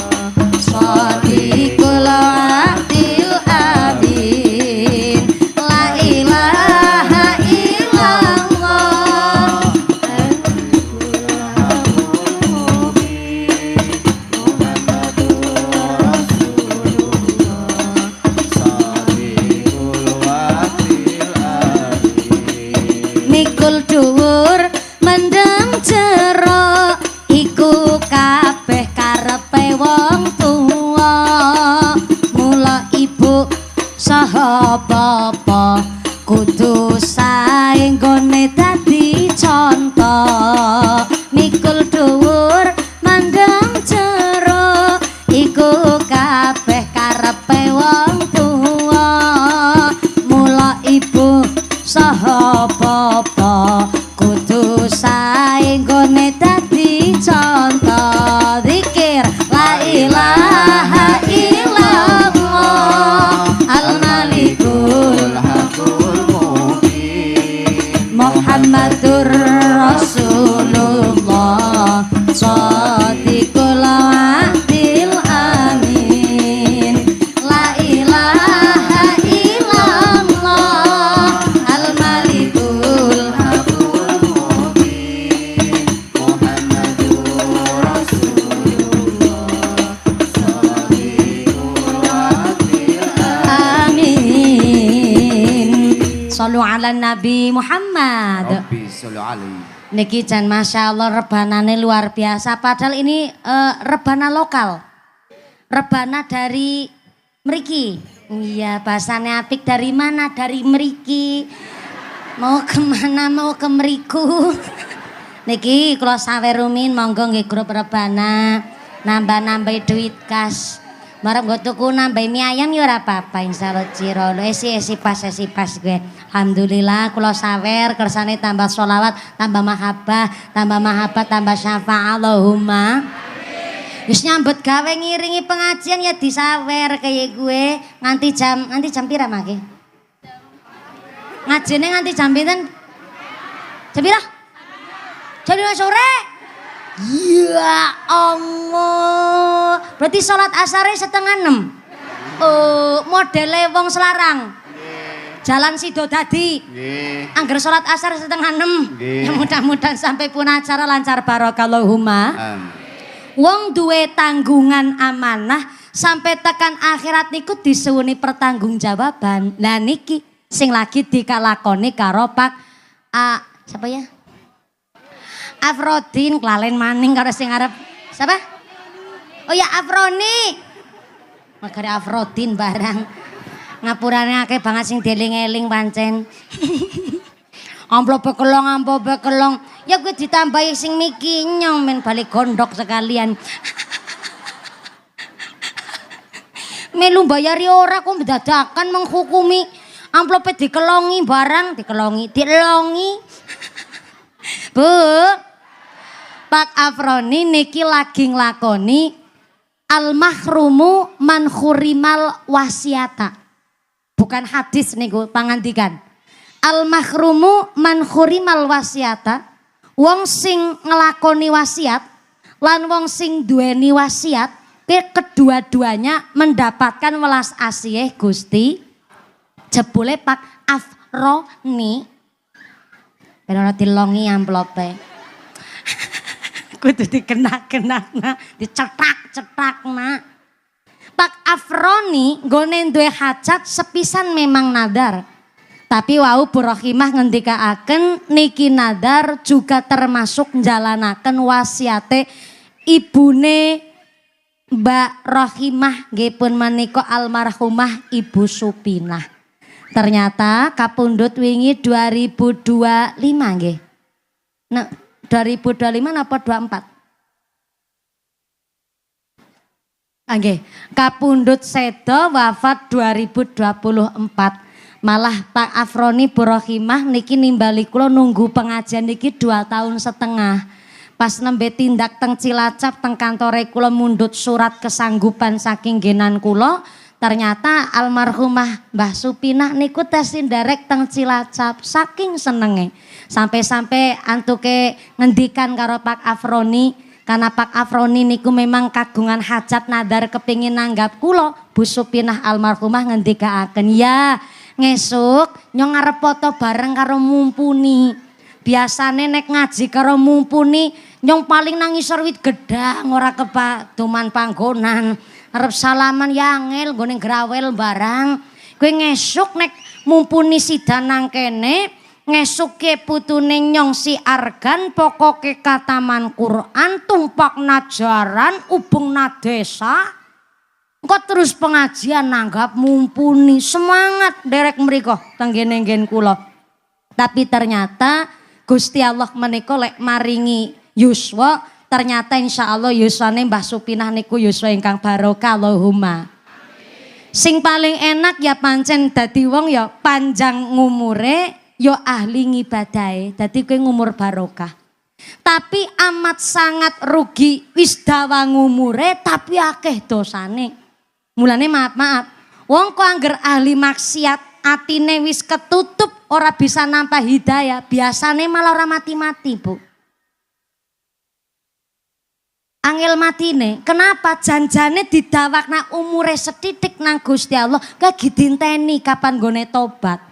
Shadiqul wa'dil amin. La ilaha illallah mikul dhuwur mendem jero iku kabeh karepe wong tuwa. Mula ibu saha bapa kudu sae nggone dadi contoh. Mikul dhuwur mendem jero iku kabeh karepe wong tuwa. Mula ibu saha bapa kudu sae nggone dadi contoh. Zikir la ilaha illallah al-malikul haqul mubin Muhammadur Rasulullah Shadiqul wa'dil amin. La ilaha illallah al-malikul haqul mubin Muhammadur Rasulullah Shadiqul wa'dil amin. Sallu ala Nabi Muhammad. Rabbi sallu alaihi. Niki jan Masya Allah rebanane luar biasa. Padahal ini rebana lokal. Rebana dari mriki. Iya bahasanya apik dari mana? Dari mriki. Mau kemana? Mau ke mriku. Niki kula sawer rumin monggo nggih grup rebana. Nambah-nambah duit kas. Marep nggo tuku nambah mie ayam ya ora apa-apa insyaallah ciro. Esi pas gue. Alhamdulillah kula sawer kersane tambah sholawat, tambah mahabbah, tambah syafaat Allahumma. Wis nyambut gawe ngiringi pengajian ya disawer kayak gue nganti jam pira mangke? Ngajine nganti jam pinten? Jam pira? Jam 5 sore. Ya Allah. Berarti sholat asare 5:30. Oh, modele wong Selarang. Jalan Sido Dadi. Angger sholat asar 5:30. Ya mudah-mudahan sampai pun acara lancar barokallahumma. Wong duwe tanggungan amanah sampai tekan akhirat niku disuwuni pertanggungjawaban. Lah niki sing lagi dikalakoni karo Pak siapa ya? Afrodin kelalen maning karo sing arep siapa? Oh ya Afroni. Magare Afrodin barang. Ngapurane akeh banget sing dieling-eling pancen. Amplop bekelong. Ya gue ditambahi sing miki nyong men balik gondok sekalian. Melu bayari ora kok dadakan menghukumi. Amplope dikelongi barang, dilongi. Bu. Pak Afroni niki lagi nglakoni al-mahrumu man khurimal wasiata. Bukan hadis niku pangandikan. Al-mahrumu man khurimal wasiata. Wong sing ngelakoni wasiat lan wong sing duweni wasiat kedua-duanya mendapatkan welas asih Gusti. Jebule Pak Afroni ben ora dilongi amplope. Kudu dikenak-kenakna, dicetak-cetakna. Pak Afroni nggone duwe hajat sepisan memang nadar. Tapi wau Bu Rohimah ngendikaaken niki nadar juga termasuk njalanaken wasiate ibune Mbak Rohimah nggih pun menika almarhumah Ibu Supinah. Ternyata kapundhut wingi 2025 nggih. Nah, 2025 apa 24? Nggih, kapundhut sedo wafat 2024. Malah Pak Afroni Bu Rohimah niki nimbali kula nunggu pengajian niki 2,5 tahun. Pas nembe tindak teng Cilacap teng kantore kula mundhut surat kesanggupan saking genan kula. Ternyata almarhumah Mbah Supinah niku tes indirect teng Cilacap saking senenge. Sampai-sampai antuke ngendikan karo Pak Afroni karena Pak Afroni niku memang kagungan hajat nadar kepingin nanggap kula. Bu Supinah almarhumah ngendikaaken ya ngesuk nyong arep foto bareng karo Mumpuni. Biasane nek ngaji karo Mumpuni nyong paling nang ngisor wit gedang ora kepaduman panggonan. Arep salaman ya angel nggone grawel barang. Kowe ngesuk nek Mumpuni sidan nang kene, ngesuke putune nyong si argan pokoke kataman Quran tumpak najaran ubung nadesa. Engko terus pengajian nanggap Mumpuni semangat derek mriko tenggene-nggen kula. Tapi ternyata Gusti Allah menika lek maringi yuswa, ternyata insyaallah yuswane Mbah Supinah niku yuswa ingkang barokah Allahumma. Sing paling enak ya pancen dadi wong ya panjang ngumure, ya ahli ngibadahe. Dadi kowe ngumur barokah. Tapi amat sangat rugi wis dawa ngumure tapi akeh dosane. Mulane maaf. Wong kok angger ahli maksiat atine wis ketutup ora bisa nampa hidayah, biasane malah ora mati-mati, Bu. Angel matine, kenapa janjane didawakna umure setitik nang Gusti Allah, gak dinteni kapan gone tobat.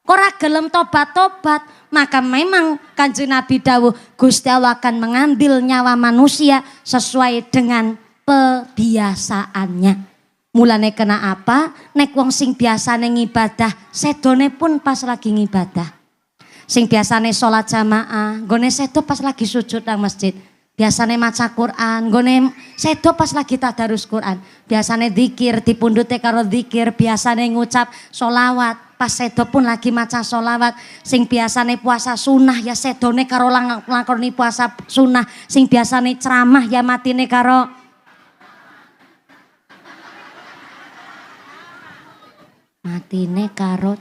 Ora gelem tobat-tobat, maka memang Kanjeng Nabi dawuh Gusti Allah akan mengambil nyawa manusia sesuai dengan kebiasaannya. Mulane kena apa? Nek wong sing biasane ngibadah, sedone pun pas lagi ngibadah. Sing biasane sholat jamaah, nggone sedo pas lagi sujud nang masjid. Biasane maca Quran, nggone sedo pas lagi tadarus Quran. Biasane zikir, dipundhute karo zikir, biasane ngucap sholawat. Pas sedo pun lagi maca sholawat. Sing biasane puasa sunnah ya sedone karo lakoni puasa sunnah. Sing biasane ceramah ya matine karo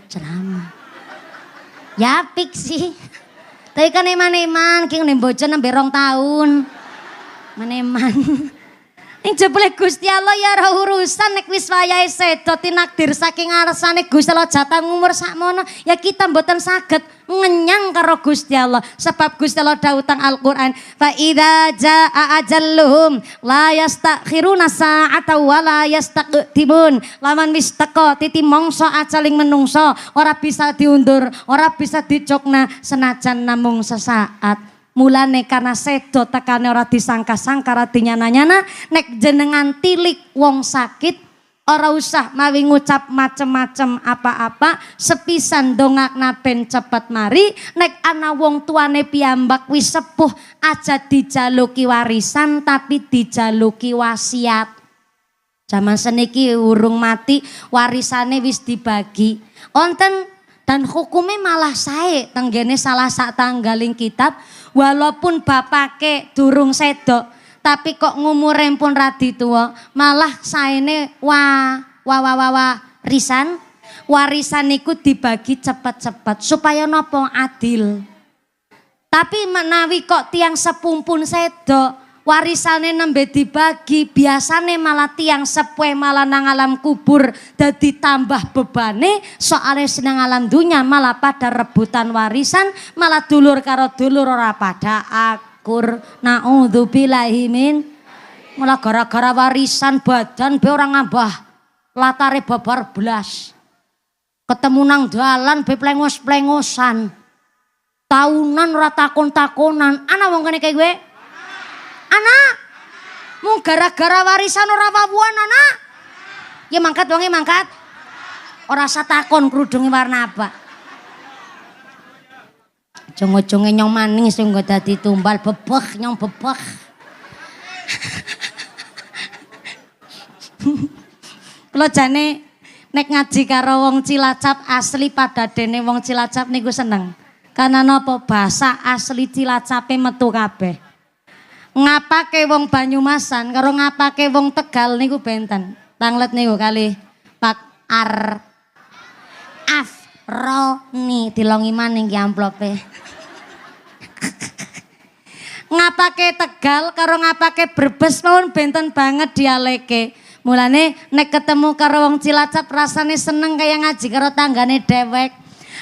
ceramah. Ya apik sih. Tapi kan eman-eman ki ngene bojo nembe 2 tahun. Meneman. Ning jebule Gusti Allah ya ora urusan nek wis wayahe sedo tinakdir saking ngarsane Gusti Allah jatah umur sakmono ya kita mboten saged ngenyang karo Gusti Allah sebab Gusti Allah dawuh teng Al-Qur'an fa idza jaa ajalluhum la yastakhiruna sa'ata wa la yastaqdimun lawan wis teka titi mangsa ajaling menungso ora bisa diundur ora bisa dicokna senajan namung sesaat. Mulane karena sedo tekane ora disangka-sangka ora dinyana-nyana nek jenengan tilik wong sakit ora usah mawi ngucap macem-macem apa-apa sepisan dongakna ben cepet mari nek ana wong tuane piyambak wis sepuh aja dijaluki warisan tapi dijaluki wasiat. Zaman seniki urung mati warisane wis dibagi. Onten dan hukumnya malah sae tenggene salah sak tanggaling kitab walaupun bapake durung sedo tapi kok ngumure pun radi tua malah saene warisan niku dibagi cepet-cepet supaya nopo adil. Tapi menawi kok tiang sepumpun sedo warisane nembe dibagi biasane malah tiang sepuh malah nang alam kubur dadi tambah bebane soalnya senang alam dunya malah pada rebutan warisan malah dulur karo dulur ora pada akur naudzubillahi min malah gara-gara warisan badan be orang ngambah latare babar blas ketemu nang dalan be plengos-plengosan tahunan ora takon-takonan ana wong kene kaya gue anak, mau gara-gara warisan ora wabuan anak. Ya mangkat wonge mangkat. Ora usah takon kerudunge warna apa. Jongo-jonge nyong maning sing nggo dadi tumbal bebeh nyong bebeh. Kula jane nek ngaji karo wong Cilacap asli padadene wong Cilacap niku seneng. Karena napa bahasa asli Cilacape metu kabeh. Ngapake wong Banyumasan karo ngapake wong Tegal niku benten. Tanglet niku kali Pak Afroni dilongi maning ki amplope. Ngapake Tegal karo ngapake Brebes mawon benten banget dialeke. Mulane nek ketemu karo wong Cilacap rasane seneng kaya ngaji karo tanggane dewek.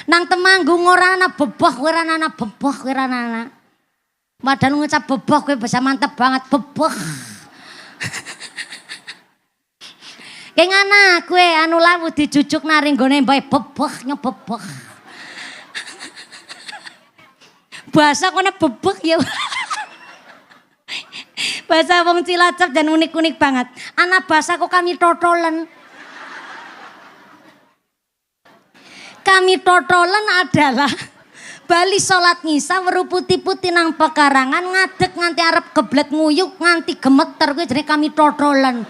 Nang Temanggung ora ana beboh, ora ana beboh, ora ana. Padahal ngucap beboh kowe bisa mantep banget beboh. Kayak ngana kowe anu lawu dijujuk nari nggone mbae beboh nyebeboh. Bahasa kone beboh ya. Bahasa wong Cilacap dan unik-unik banget. Anak bahasa kok kami totolen. Kami totolen adalah bali sholat ngisa weru putih-putih nang pekarangan ngadeg nganti arep geblet nguyuk nganti gemeter kuwi jenenge kami totolen.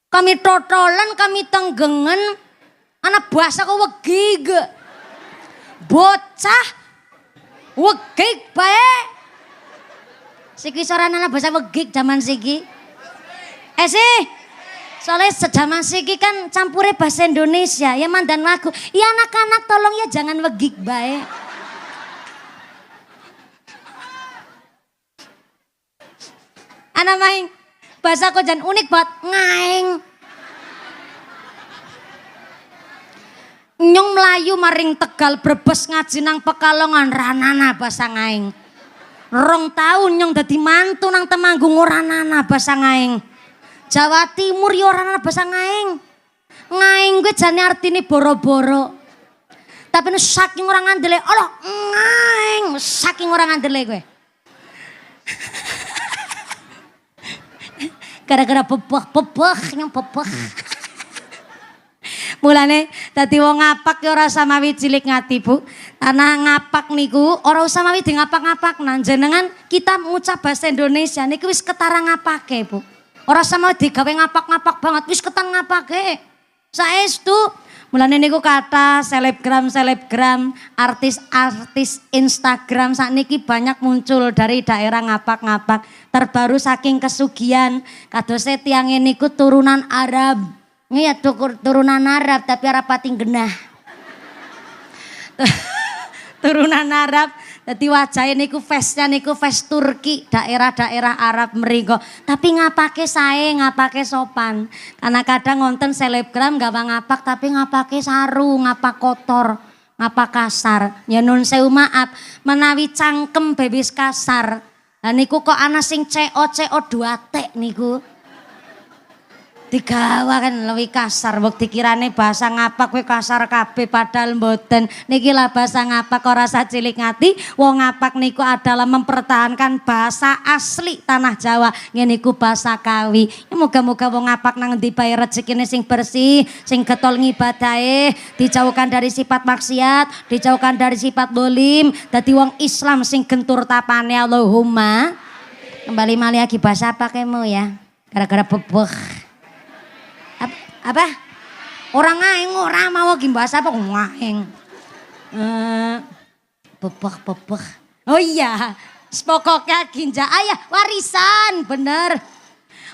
Kami totolen, kami tenggengen. Anak bahasa kok wegig. Bocah wegig bae. Siki sorana anak bahasa wegig zaman siki. Sih. Soalnya sejaman siki kan campure bahasa Indonesia ya mandan lagu. Ya anak-anak tolong ya jangan wegig bae. Anak main bahasa kok jangan unik banget ngaeng. Nyong Melayu maring Tegal Brebes ngaji nang Pekalongan ranana bahasa ngaeng. 2 tahun nyong dadi mantu nang Temanggung ora nana bahasa ngaeng. Jawa Timur ya ora ana basa ngaeng. Ngaeng kuwi jane artine boro-boro. Tapi nek saking ora ngandele, Allah ngaeng, saking ora ngandele kowe. Gara-gara bebeh yang bebeh. Mulane dadi wong ngapak ya ora usah mawi cilik ngati, Bu. Karena ngapak niku ora usah mawi di ngapak-ngapak nan jenengan kita ngucap bahasa Indonesia niku wis ketara ngapake, Bu. Ora usah mawi digawe ngapak-ngapak banget wis ketan ngapake. Saestu mulane niku kata selebgram, artis-artis Instagram sakniki banyak muncul dari daerah ngapak-ngapak. Terbaru saking kesugihan kadose tiyang niku turunan Arab. Ini ya turunan Arab tapi ora pati genah. Turunan Arab dadi wajahe niku face-nya niku face Turki, daerah-daerah Arab mriku. Tapi ngapake sae, ngapake sopan. Karena kadang ngonten selebgram gawa ngapak tapi ngapake saru, ngapak kotor, ngapak kasar. Ya nun sewu maaf, menawi cangkem bebis kasar. Lah niku kok ana sing CO duatek niku. Digawa kan lebih kasar, mbok dikirane bahasa ngapak kowe kasar kabeh padahal mboten. Niki lah bahasa ngapak ora usah cilik ngati. Wong ngapak niku adalah mempertahankan bahasa asli tanah Jawa. Ngene niku bahasa Kawi. Ya moga-moga wong ngapak nang endi bae rezekine sing bersih, sing getol ngibadahe, dijauhkan dari sifat maksiat, dijauhkan dari sifat dolim. Dadi wong Islam sing gentur tapane Allahumma. Kembali malih lagi bahasa apa kemu ya? Gara-gara bebeh. Apa? Orang aing ora mau ki bahasa apa ngaing. Bebeh. Oh iya, pokoknya ginja ayah warisan bener.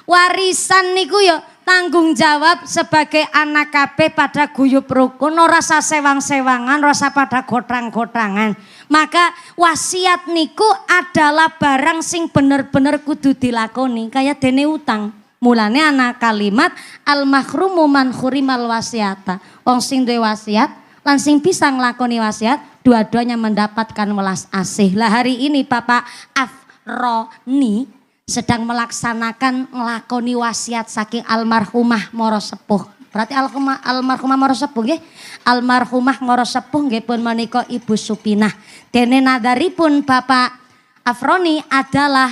Warisan niku yo tanggung jawab sebagai anak kabeh pada guyub rukun, ora rasa sewang-sewangan, rasa pada gotang-gotangan. Maka wasiat niku adalah barang sing bener-bener kudu dilakoni kayak dene utang. Mulane ana kalimat al mahrumu man khurimal wasiata. Wong sing duwe wasiat lan sing bisa nglakoni wasiat dua-duanya mendapatkan welas asih. Lah hari ini Bapak Afroni sedang melaksanakan nglakoni wasiat saking almarhumah Moro Sepuh. Berarti almarhumah Moro Sepuh nggih. Almarhumah Moro Sepuh nggih pun menika Ibu Supinah. Dene nadaripun Bapak Afroni adalah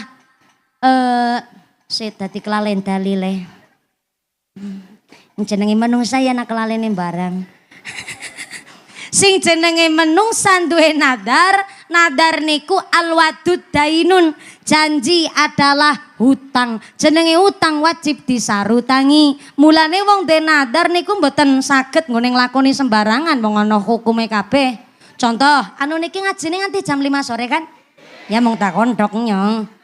saya tadi kelalen dalile. Jenenge menungsa ya nak kelalene barang. Sing jenenge menungsa duwe nadar, nadar niku alwadud dainun. Janji adalah hutang. Jenenge hutang wajib disarutangi. Mulane wong duwe nadar niku mboten saged nggone nglakoni sembarangan wong ana hukume kabeh. Contoh, anu niki ngajine nganti jam 5 sore kan? Ya mung takon dok nyong.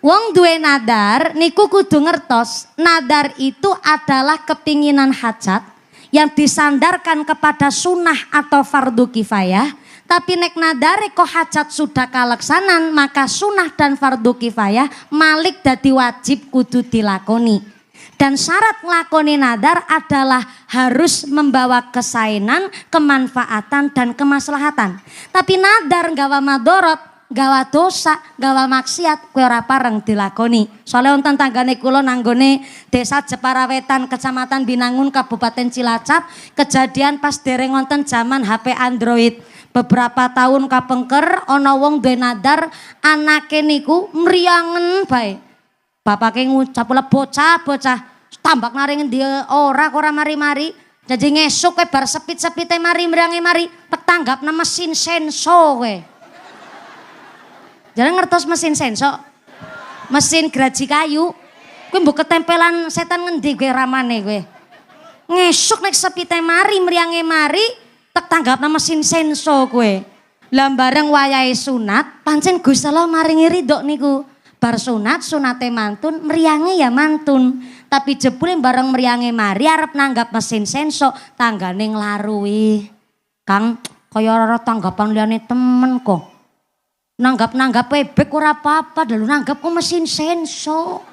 Wong duwe nadar niku kudu ngertos nadar itu adalah kepinginan hajat yang disandarkan kepada sunnah atau fardu kifayah. Tapi nek nadare kok hajat sudah kaleksanan maka sunnah dan fardu kifayah malik dadi wajib kudu dilakoni. Dan syarat nglakoni nadar adalah harus membawa kesainan, kemanfaatan dan kemaslahatan. Tapi nadar nggawa madorot, gawa dosa, gawa maksiat kowe ora pareng dilakoni. Soale wonten tanggane kula nanggone Desa Jepara Wetan, Kecamatan Binangun, Kabupaten Cilacap, kejadian pas dereng wonten zaman HP Android. Beberapa tahun kapengker ana wong duwe nadar anake niku mriyangen bae. Bapake ngucap pula bocah tambak nari ngendi ora mari-mari. Jadi ngesuk kowe bar sepit-sepite mari mriyange mari tek tanggapna mesin senso kowe. Jangan ngertos mesin senso, mesin geraji kayu. Kowe mbok ketempelan setan ngendi kowe ramane kowe. Ngesuk nek sepite mari mriyange mari tek tanggapna mesin senso kowe. Lah bareng wayahe sunat, pancen Gusti Allah maringi ridho niku. Bar sunat, sunate mantun, mriyange ya mantun. Tapi jebule bareng mriyange mari arep nanggap mesin senso, tanggane nglarui. Kang, kaya ora tanggapan liyane temen kok. Nanggap bebek ora apa-apa, dalu nanggap ku mesin senso.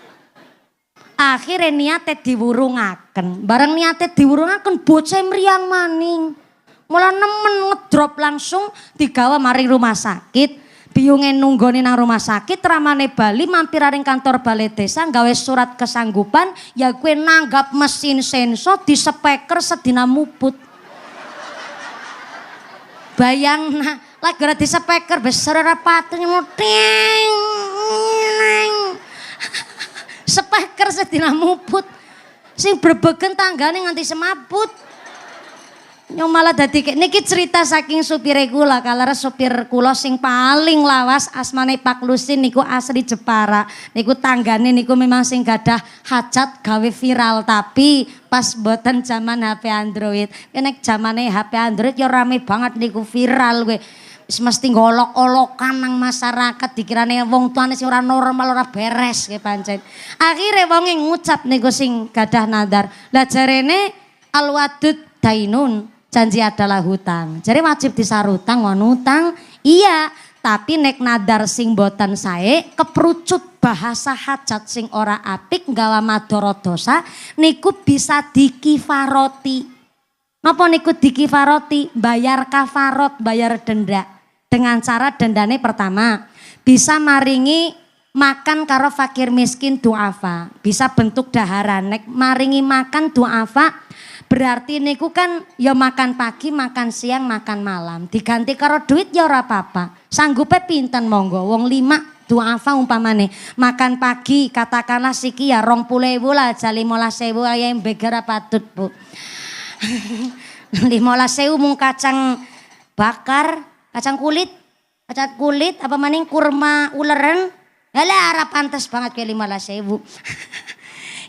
Akhirnya niate diwurungaken. Bareng niate diwurungaken bocah mriyang maning. Mula nemen ngedrop langsung digawa maring rumah sakit. Biyunge nunggone nang rumah sakit, ramane bali mampir ring kantor balai desa gawe surat kesanggupan ya kowe nanggap mesin senso di speaker sedina muput. Bayangna lagi ora di speaker besar ora patune muting. Speaker sedina muput. Sing brebegen tanggane nganti semaput. Nyong malah dadi niki cerita saking supire kula, kalare supir kula sing paling lawas asmane Pak Lusin niku asli Jepara. Niku tanggane niku memang sing gadah hajat gawe viral, tapi pas boten zaman HP Android. Nek zamane HP Android ya rame banget niku viral kowe. Wis mesti ngolok-olokan nang masyarakat dikirane wong tuane sing ora normal ora beres ke pancen. Akhire wonge ngucap niku sing gadah nadar. Lah jarene al-wadud dainun, janji adalah hutang. Jadi wajib disarutang wan utang. Iya, tapi nek nadar sing boten sae keprucut bahasa hajat sing ora apik nggawa madara dosa niku bisa dikifaroti. Napa niku dikifaroti? Bayar kafarot, bayar denda. Dengan cara dendane pertama bisa maringi makan karo fakir miskin duafa, bisa bentuk daharan. Nek maringi makan duafa berarti niku kan ya makan pagi, makan siang, makan malam. Diganti karo duit ya ora apa-apa. Sanggupe pinten monggo, wong 5 duafa umpamane. Makan pagi katakanlah siki ya 20.000 lah, aja 15.000 ayam beger patut Bu. 15.000 mung kacang bakar, kacang kulit apa maning kurma uleren. Alah arep pantes banget ke 15.000.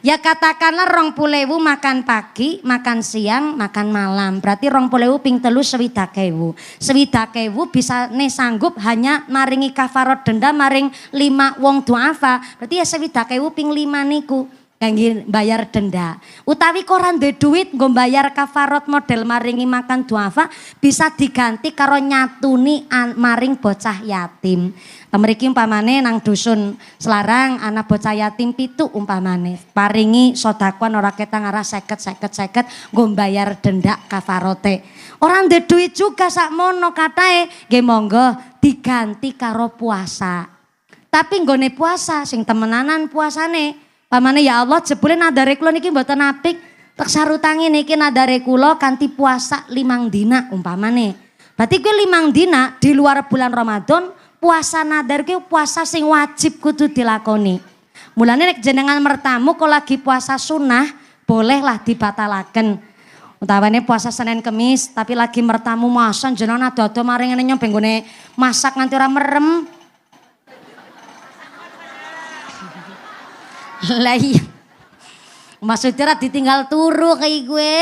Ya katakanlah 20.000 makan pagi, makan siang, makan malam. Berarti 20.000 ping 3 60.000. 60.000 bisa nih sanggup hanya maringi kafarot denda maring 5 wong duafa. Berarti ya 60.000 ping 5 niku kangge bayar denda. Utawi koran duwe duit nggo bayar kafarot model maringi makan duafa bisa diganti karo nyatuni maring bocah yatim. Mriki umpamane nang dusun Selarang anak bocah yatim 7 umpamane paringi sedekah ora ketang arah 50 nggo bayar denda kafarote. Ora duwe duit juga sakmono katae nggih monggo diganti karo puasa. Tapi nggone puasa sing temenanan puasane pamane ya Allah jebule nadare kula niki mboten apik, tak sarutangi niki nadare kula kanthi puasa 5 dina umpamane. Berarti kuwi 5 dina di luar bulan Ramadan, puasa nadar kuwi puasa sing wajib kudu dilakoni. Mulane nek jenengan mertamu kok lagi puasa sunah, bolehlah dibatalaken. Utawane puasa Senin Kemis tapi lagi mertamu masan jenengan ado-ado maring ngene nyong benggone masak nganti ora merem. Lah iya. Maksudnya ditinggal turu kayak gue.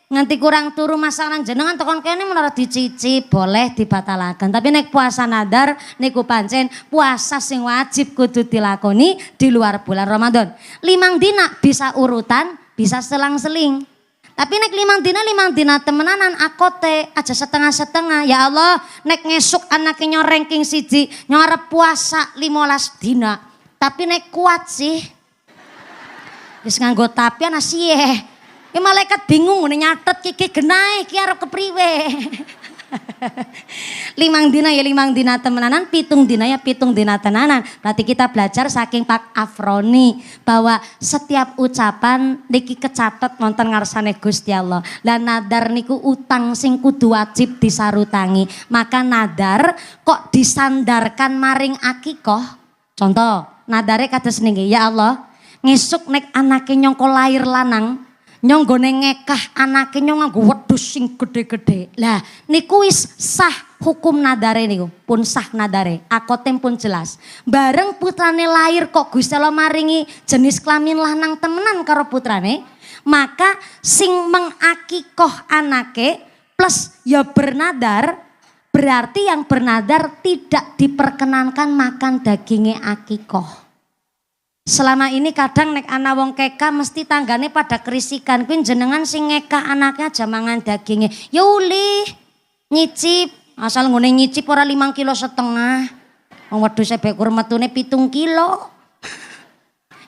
Nganti kurang turu masakan jenengan tekan kene menurut dicicip boleh dibatalakan. Tapi nek puasa nadar niku pancen puasa sing wajib kudu dilakoni di luar bulan Ramadan. 5 dina bisa urutan, bisa selang-seling. Tapi nek 5 dina temenanan akote aja setengah-setengah. Ya Allah, nek ngesuk anaknya ranking siji nyarep puasa 15 dina. Tapi nek kuat sih wis nganggo tapian asiye. Ya malaikat bingung nyatet kiki genahe iki arep kepriwe. 5 dina ya 5 dina temenanan, 7 dina ya 7 dina tenanan. Berarti kita belajar saking Pak Afroni bahwa setiap ucapan niki kecatet wonten ngarsane Gusti Allah. Lah nadar niku utang sing kudu wajib disarutangi. Maka nadar kok disandarkan maring akikoh. Contoh, nadare kados niki, ya Allah ngesuk nek anake nyong ko lahir lanang, nyong gone ngekah anake nyong nganggo wedhus sing gede-gede. Lah niku wis sah hukum nadare niku, pun sah nadare. Akotem pun jelas. Bareng putrane lahir kok Gusti Allah maringi jenis kelamin lanang temenan karo putrane, maka sing mengakikoh anake plus ya bernadar, berarti yang bernadar tidak diperkenankan makan dagingnya akikoh. Selama ini kadang nek ana wong keka mesti tanggane pada kerisikan. Kuwi jenengan sing ngekah anaknya aja mangan dagingnya. Ya uli nyicip, asal ngene nyicip ora 5,5 kilo. Wong wedhus bekur metune 7 kilo.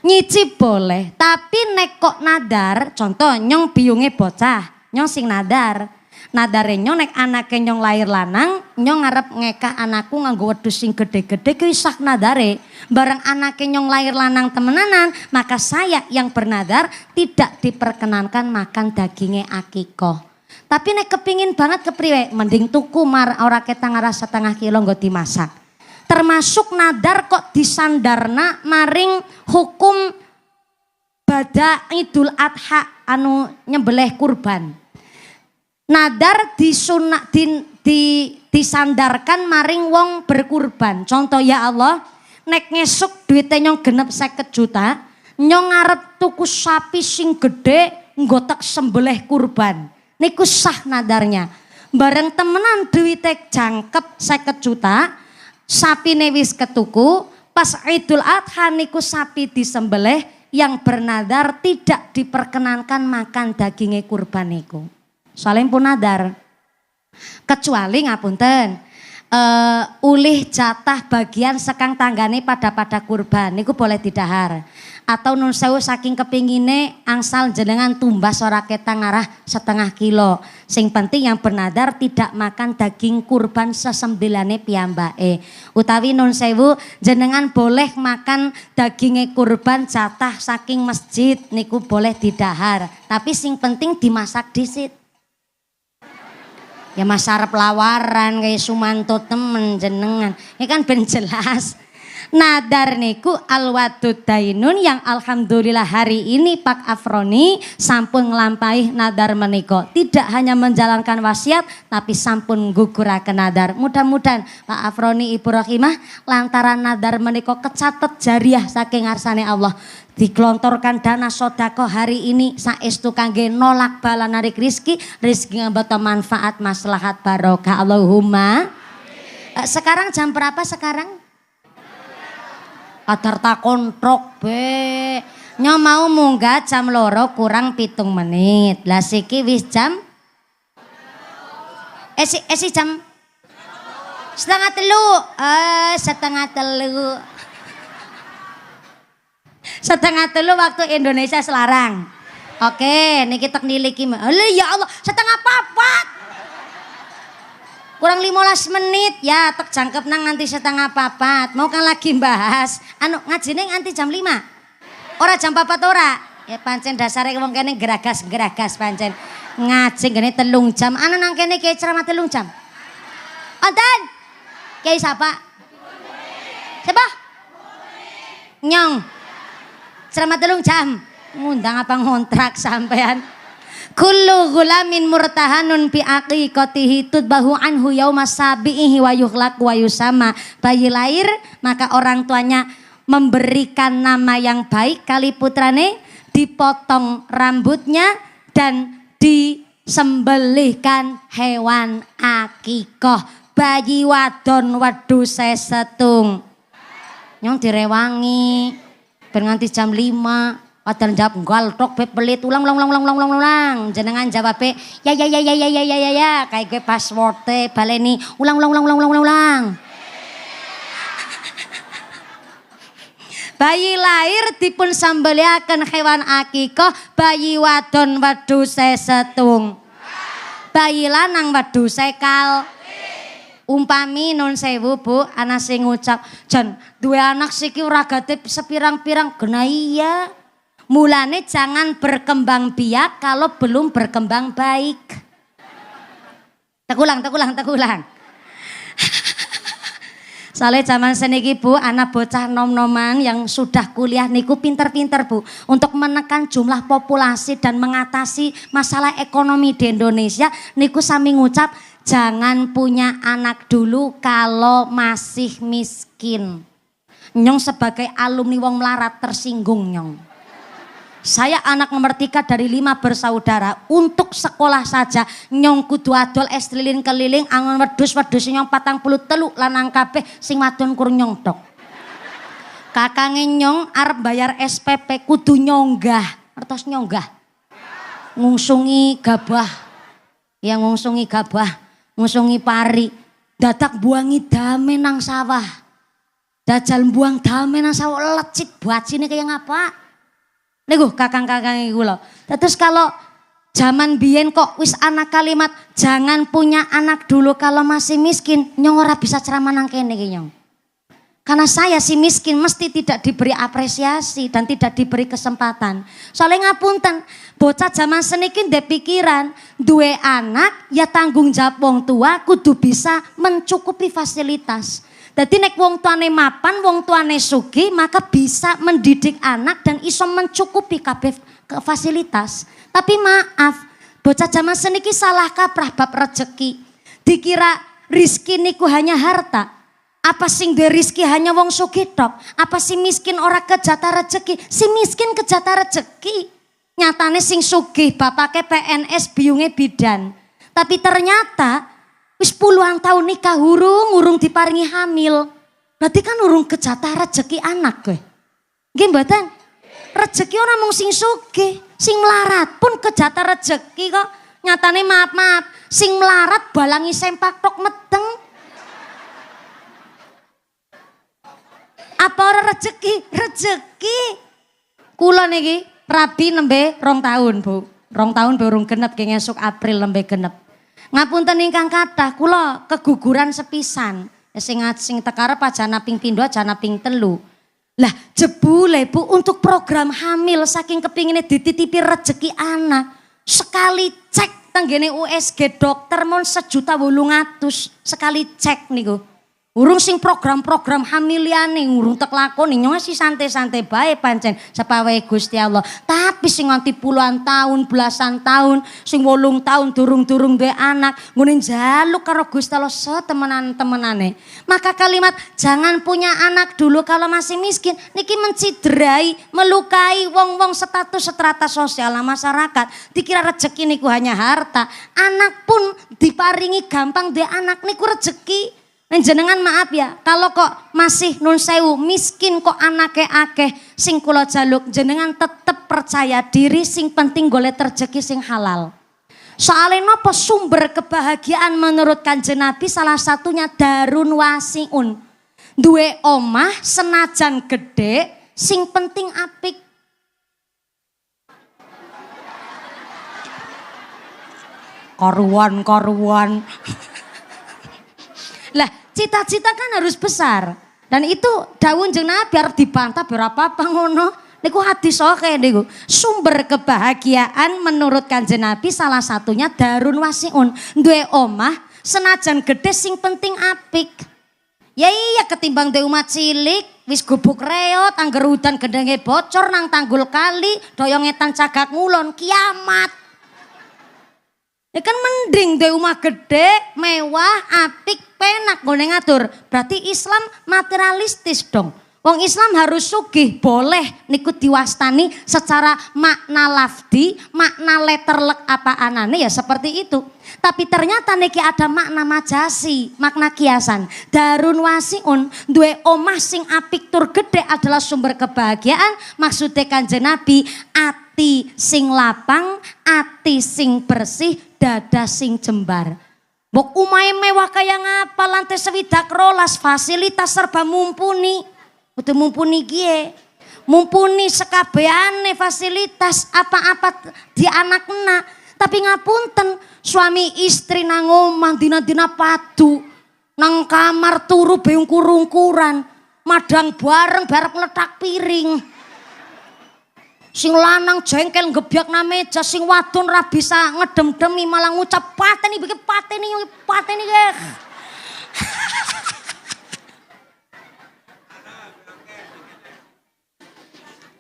Nyicip boleh, tapi nek kok nadar, contoh nyong biyunge bocah, nyong sing nadar. Nadare nyong nek anake nyong lahir lanang, nyong ngarep ngekah anakku nganggo wedhus sing gede-gede kuwi sak nadare. Bareng anake nyong lahir lanang temenanan, maka saya yang bernadar tidak diperkenankan makan dagingnya akikoh. Tapi nek kepingin banget kepriwe, mending tuku ora ketang arah 1,5 kilo nggo dimasak. Termasuk nadar kok disandarna maring hukum ibadah Idul Adha anu nyembelih kurban. Nadar disandarkan maring wong berkurban. Contoh ya Allah, nek ngesuk duite nyong genep 50 juta, nyong ngarep tuku sapi sing gede nggotek sembelih kurban. Niku sah nadarnya. Bareng temenan duite jangkep 50 juta, sapine wis ketuku, pas Idul Adha niku sapi disembelih, yang bernadar tidak diperkenankan makan dagingnya kurban niku. Soalnya pun nadar. Kecuali ngapunten, ulih jatah bagian sekang tanggane pada kurban niku boleh didahar. Atau nun sewu saking kepingine angsal jenengan tumbas ora ketang arah 0,5 kilo. Sing penting yang bernadar tidak makan daging kurban sesembilane piyambake. Utawi nun sewu jenengan boleh makan dagingnya kurban jatah saking masjid niku boleh didahar. Tapi sing penting dimasak disit. Ya mas arep lawaran kayak Sumanto temen jenengan. Ini kan ben jelas. Nadar niku alwadud dainun yang alhamdulillah hari ini Pak Afroni sampun nglampahi nadar menika. Tidak hanya menjalankan wasiat tapi sampun guguraken nadar. Mudah-mudahan Pak Afroni Ibu Rohimah lantaran nadar menika kecatet jariah saking ngarsane Allah. Dikelontorkan dana sodako hari ini saestu kangge nolak bala narik rizki ngambata manfaat maslahat barokah Allahumma. Sekarang jam berapa sekarang? Kadar tak kontrok be. Nyo mau munggah jam 2 kurang 7 menit. Lah siki wis jam esi jam 2:30. 2:30. 2:30 waktu Indonesia Selarang. Oke, niki tek niliki. Ya Allah, 3:04. Kurang 15 menit ya tek jangkep nang nganti 3:04. Mau kan lagi bahas. Anu ngajine nganti jam 5. Ora jam 4 ora. Ya pancen dasare wong kene geragas pancen. Ngaji gene 3 jam. Ana nang kene kiai ceramah 3 jam. Onten. Kiai siapa? Siapa? Nyong. Ceramah 3 jam. Ngundang apa ngontrak sampean. Kullu gulamin murtahanun bi aqiqatihi tudbahu anhu yauma sabihi wa yuhlaq wa yusama. Bayi lahir maka orang tuanya memberikan nama yang baik kali putrane, dipotong rambutnya dan disembelihkan hewan akikoh. Bayi wadon wedhuse setung. Nyong direwangi ben nganti jam 5. Padahal jawab galtok be pelit ulang jenengan jawab be ya kayak gue password baleni ulang bayi lahir dipun sambeliaken hewan akikoh bayi wadon wedhuse setung bayi lanang wedhuse kal. Umpami nun sewu Bu anak sing ngucap jan duwe anak siki ora gate sepirang-pirang gena iya. Mulane jangan berkembang biak kalau belum berkembang baik. Tegulang. Soalnya zaman seniki Bu, anak bocah nom-noman yang sudah kuliah niku pinter-pinter Bu. Untuk menekan jumlah populasi dan mengatasi masalah ekonomi di Indonesia. Niku sami ngucap, jangan punya anak dulu kalau masih miskin. Nyong sebagai alumni wong melarat tersinggung nyong. Saya anak nomor 3 dari 5 bersaudara. Untuk sekolah saja nyong kudu adol es lilin keliling angon wedhus nyong 43 lanang kabeh sing wadon kurang nyong tok. Kakange nyong arep bayar SPP kudu nyonggah. Ngertos nyonggah. Ngungsungi gabah. Yang ngungsungi gabah, ngungsungi pari. Dadak buangi dame nang sawah. Dajal buang dame nang sawah lecit bacine kayak ngapa? Niku kakang-kakang iku lho. Terus kalau zaman biyen kok wis anak kalimat jangan punya anak dulu kalau masih miskin, nyong ora bisa ceramah nang kene iki nyong. Karena saya si miskin mesti tidak diberi apresiasi dan tidak diberi kesempatan. Soalnya ngapunten, bocah zaman seniki ndek pikiran, duwe anak ya tanggung jawab wong tua kudu bisa mencukupi fasilitas. Dadi nek wong tuane mapan, wong tuane sugih, maka bisa mendidik anak dan iso mencukupi kabeh fasilitas. Tapi maaf, bocah zaman seniki salah kaprah bab rezeki. Dikira rizki niku hanya harta. Apa sing duwe rizki hanya wong sugih tok? Apa si miskin ora kejata rezeki? Si miskin kejata rezeki. Nyatane sing sugih bapake PNS, biyunge bidan. Tapi ternyata wis puluhan tahun nikah urung diparingi hamil. Berarti kan urung kejata rezeki anak kowe. Nggih mboten? Rezeki ora mung sing sugih, sing melarat pun kejata rezeki kok. Nyatane maaf, sing melarat balangi sempak tok meteng. Apa ora rezeki? Rezeki. Kula niki rabi nembe 2 tahun, Bu. 2 tahun urung genep ge esuk April nembe genep. Ngapunten ingkang kathah, kula keguguran sepisan. Sing tekarep ajana ping pindho, ajana ping 3. Lah jebule Bu untuk program hamil saking kepingine dititipi rezeki anak. Sekali cek tenggene USG dokter mon 1.800.000 sekali cek niku. Urung sing program-program hamiliane urung tek lakoni nyong sih santai-santai bae pancen sepawe Gusti Allah. Tapi sing nganti puluhan tahun, belasan tahun, sing 8 tahun durung-durung duwe anak, ngene njaluk karo Gusti Allah setemenan-temenane. Maka kalimat jangan punya anak dulu kalau masih miskin niki menciderai, melukai wong-wong status strata sosial masyarakat. Dikira rezeki niku hanya harta. Anak pun diparingi gampang duwe anak niku rezeki. Jenengan maaf ya, kalau kok masih nun sewu miskin kok anake akeh sing kula jaluk jenengan tetep percaya diri sing penting golek rezeki sing halal. Soalnya napa sumber kebahagiaan menurut Kanjeng Nabi salah satunya darun wasiun. Duwe omah senajan gede sing penting apik. Karuan. Lah cita-cita kan harus besar. Dan itu dawuh Kanjeng Nabi harus dibantah berapa apa ngono. Niku hadis oke niku. Sumber kebahagiaan menurut Kanjeng Nabi salah satunya darun wasiun. Duwe omah senajan gede sing penting apik. Ya iya ketimbang duwe omah cilik wis gubuk reot angger udan gendenge bocor nang tanggul kali doyong etan cagak ngulon kiamat. Ya kan mending duwe omah gede, mewah, apik, penak ngene ngatur. Berarti Islam materialistis dong. Wong Islam harus sugih, boleh niku diwastani secara makna lafdi, makna letterlek apa anane ya seperti itu. Tapi ternyata niki ada makna majasi, makna kiasan. Darun wasiun, duwe omah sing apik tur gede adalah sumber kebahagiaan. Maksudnya Kanjeng Nabi, ati sing lapang, ati sing bersih, dada sing jembar. Bok umahe mewah kaya ngapa lantai 12 fasilitas serba mumpuni. Udah mumpuni gie, mumpuni sekabehane fasilitas apa-apa di anakna. Tapi ngapunten suami istri nang omah dina-dina padu, nang kamar turu beung kurung-kuran, madang bareng letak piring. Sing lanang jengkel gebyak na meja, sing wadon ra bisa ngedem-demi malah ngucap pateni ge.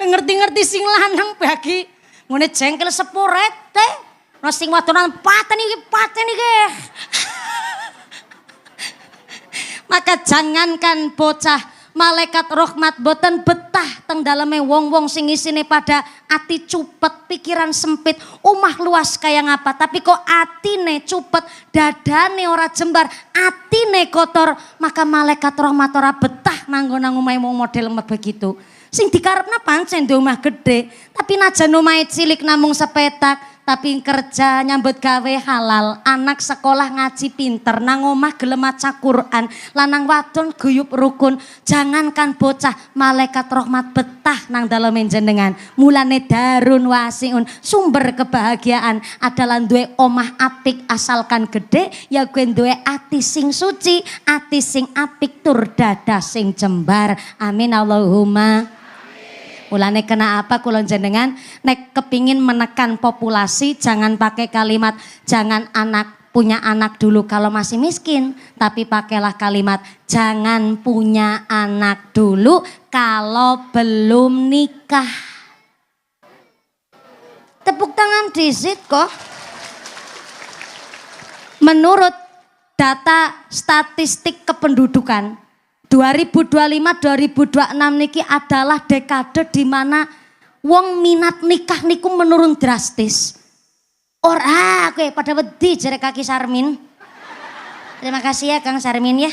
Ngerti-ngerti sing lanang bagi ngene jengkel sepurete, nah sing wadonan pateni ge. Maka jangankan bocah malaikat rahmat boten betah teng daleme wong-wong sing isine pada ati cupet, pikiran sempit, omah luas kaya ngapa, tapi kok atine cupet, dadane ora jembar, atine kotor, maka malaikat rahmat ora betah manggon nang omahe wong model begitu. Sing dikarepna pancen di omah gede, tapi najan omahe cilik namung sepetak, tapi kerja nyambut gawe halal, anak sekolah ngaji pinter, nang omah gelem maca Quran, lanang wadon guyub rukun. Jangankan bocah, malaikat rahmat betah nang daleme jenengan. Mulane darun wasiun, sumber kebahagiaan adalah duwe omah apik asalkan gede, ya kuwi duwe ati sing suci, ati sing apik tur dada sing jembar. Amin Allahumma. Mulane kena apa kula jenengan nek kepingin menekan populasi jangan pakai kalimat jangan anak punya anak dulu kalau masih miskin, tapi pakailah kalimat jangan punya anak dulu kalau belum nikah. Tepuk tangan disit kok. Menurut data statistik kependudukan 2025-2026 niki adalah dekade di mana wong minat nikah niku menurun drastis. Ora kowe pada wedi jere kaki Sarmin. Terima kasih ya Kang Sarmin ya.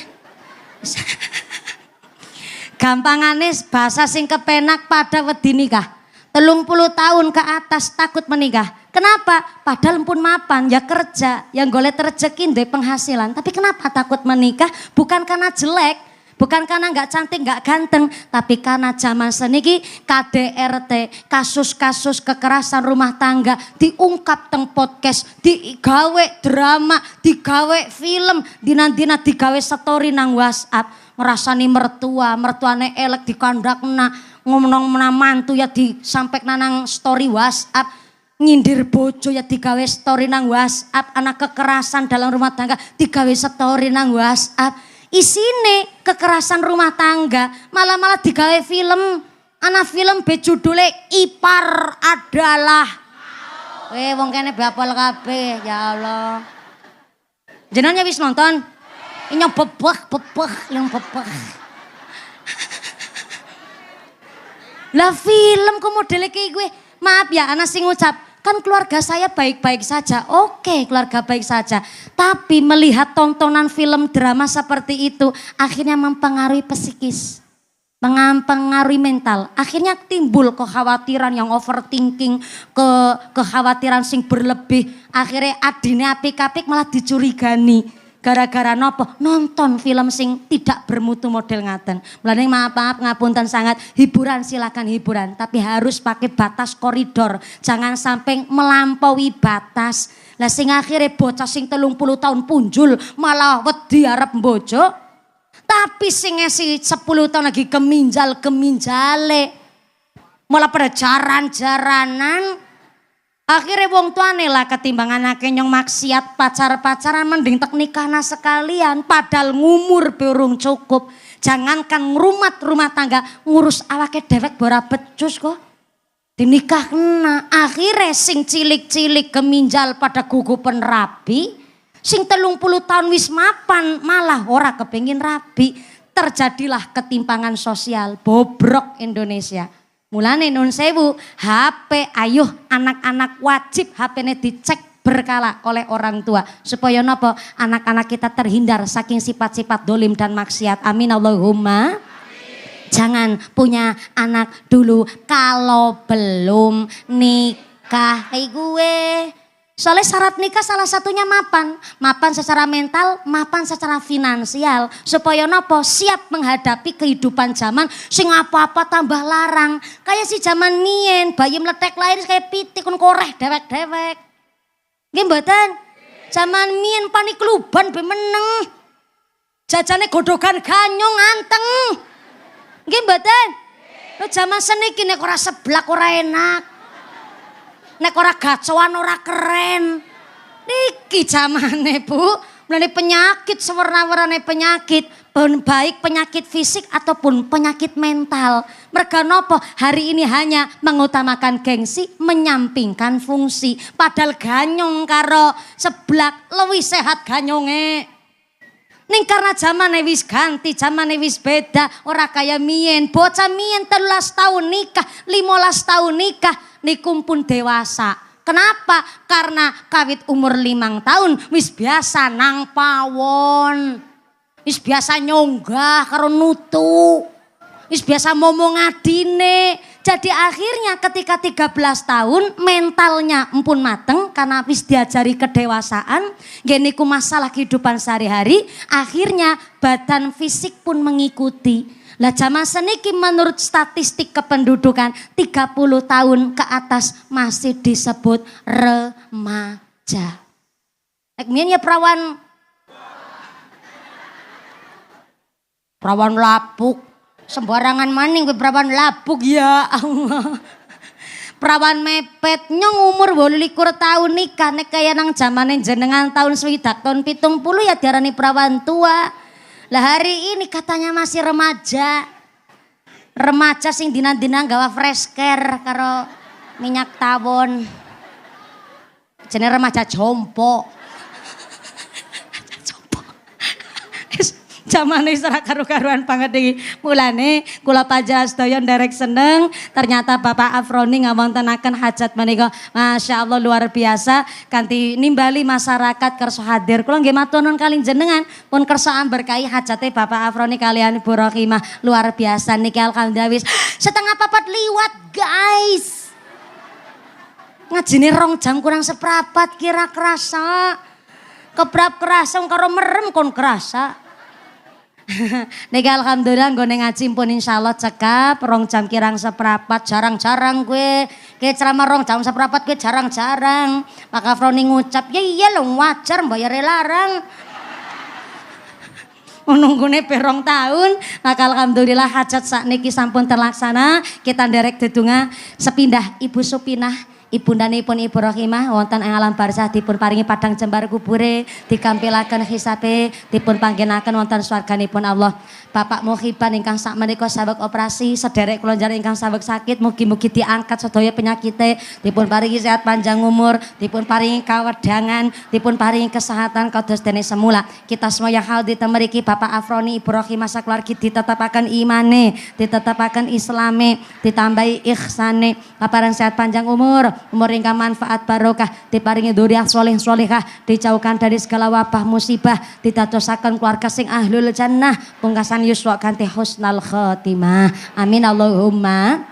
Gampangane bahasa sing kepenak pada wedi nikah. 30 tahun ke atas takut menikah. Kenapa? Padahal pun mapan ya kerja, yang golek rezeki ndek penghasilan. Tapi kenapa takut menikah? Bukan karena jelek, bukan karena nggak cantik, nggak ganteng, tapi karena zaman seniki KDRT, kasus-kasus kekerasan rumah tangga diungkap teng podcast, digawe drama, digawe film, dina-dina digawe story nang WhatsApp, ngerasani mertuane elek dikandakna, ngomong mantu ya disampaikan nang story WhatsApp, nyindir bojo ya digawe story nang WhatsApp, anak kekerasan dalam rumah tangga digawe story nang WhatsApp. Isine kekerasan rumah tangga malah digawe film. Anak film bejudule Ipar Adalah. Wong kene bapol kabeh ya Allah. Jenengan wis nonton? Yang bebek yang bebek. Lah film kok modele kayak gue. Maaf ya anak sing ngucap. Kan keluarga saya baik-baik saja. Oke, keluarga baik saja. Tapi melihat tontonan film drama seperti itu akhirnya mempengaruhi psikis. Mempengaruhi mental. Akhirnya timbul kekhawatiran yang overthinking, kekhawatiran sing berlebih. Akhirnya adine apik-apik malah dicurigani. Gara-gara nopo nonton film sing tidak bermutu model ngaten. Mulane maaf ngapunten sangat, hiburan silakan hiburan, tapi harus pakai batas koridor. Jangan sampai melampaui batas. Lah sing akhirnya bocah sing 30 tahun punjul malah wedi arep bojo. Tapi sing ngesi 10 tahun lagi keminjale. Malah pada jaran-jaranan. Akhirnya wong tuane lah ketimbangan akeh nyong maksiat pacaran mending tek nikahna sekalian padahal ngumur berung cukup. Jangankan ngrumat rumah tangga ngurus awake dewek ora becus kok. Dinikahna akhirnya sing cilik-cilik keminjal pada gugupen rabi, sing 30 tahun wis mapan malah ora kepengin rabi. Terjadilah ketimpangan sosial bobrok Indonesia. Mulane nun sewu, HP ayuh anak-anak wajib HP-ne dicek berkala oleh orang tua. Supaya nopo anak-anak kita terhindar saking sifat-sifat dolim dan maksiat. Amin Allahumma. Amin. Jangan punya anak dulu kalau belum nikah. Kayak gue. Soalnya syarat nikah salah satunya mapan. Mapan secara mental, mapan secara finansial. Supaya nopo siap menghadapi kehidupan zaman sing apa-apa tambah larang. Kayak si zaman mien, bayi meletek lahir kayak pitik kon koreh dewek-dewek. Nggih mboten? Zaman mien panik luban be meneng. Jajane godogan ganyong anteng. Nggih mboten? Lo zaman seniki nek ora seblak ora enak. Nek ora gacoan ora keren. Niki zamane Bu. Mulane penyakit sewerna-wernane penyakit. Baik penyakit fisik ataupun penyakit mental. Merga nopo hari ini hanya mengutamakan gengsi, menyampingkan fungsi. Padahal ganyong karo seblak lebih sehat ganyonge. Ning karena zamane wis ganti, zamane wis beda. Ora kaya mien. Bocah mien 13 tahun nikah, 15 tahun nikah. Nikum pun dewasa. Kenapa? Karena kawit umur 5 tahun wis biasa nang pawon. Wis biasa nyonggah karo nutu. Wis biasa momong adine. Jadi akhirnya ketika 13 tahun mentalnya empun mateng karena wis diajari kedewasaan. Geniku masalah kehidupan sehari-hari. Akhirnya badan fisik pun mengikuti. Lah zaman seniki menurut statistik kependudukan 30 tahun ke atas masih disebut remaja. Ekmian ya perawan lapuk. Sembarangan maning perawan lapuk ya Allah. Prawan mepet nyong umur 28 tahun nikah nek kaya nang zamane jenengan tahun 70 ya diarani prawan tua. Lah hari ini katanya masih remaja. Remaja sing dina-dina gawa fresh care karo minyak tawon. Jenenge remaja jompo. Zamane ora karu-karuan banget iki. Mulane kula panjenengan sedaya nderek seneng ternyata Bapak Afroni ngawontenaken hajat menika. Masya Allah luar biasa kanthi nimbali masyarakat kersa hadir. Kula nggih matur nuwun kalih jenengan pun kersa berkahi hajate Bapak Afroni kalian Ibu Rohimah. Luar biasa niki alhamdulillah wis setengah papat liwat guys. Ngajine 2 jam kurang seprapat kira kerasa. Kebrap kerasa karo merem kon kerasa. Niki alhamdulillah nggone ngaji pun insyaallah cekap 2 jam kirang seprapat jarang-jarang gue ceramah 2 jam seprapat gue jarang-jarang. Maka Afroni ngucap ya iya lho wajar bayar larang. Menunggune pe 2 tahun maka alhamdulillah hajat sakniki sampun terlaksana. Kita nderek dedonga sepindah Ibu Supinah Ibundanipun Ibu Rohimah wonten ing alam barzah dipun paringi padang jembar kubure dikampilaken hisabe dipun panggenaken wonten swarganipun Allah. Bapak Muhiban ingkang sakmenika saweg operasi sederek kula njaluk ingkang saweg sakit mugi-mugi diangkat sedaya penyakite dipun paringi sehat panjang umur dipun paringi kawedangan dipun paringi kesehatan kados dene semula. Kita semua yang hadir mriki Bapak Afroni Ibu Rohimah sakeluargi ditetapaken imane ditetapaken islame ditambahi ihsane paparan sehat panjang umur ingkang manfaat barokah diparingi dzurriyyah sholih sholihah dijauhkan dari segala wabah musibah ditadosaken keluarga sing ahlul jannah pungkasan yuswa kanthi husnal khotimah amin Allahumma.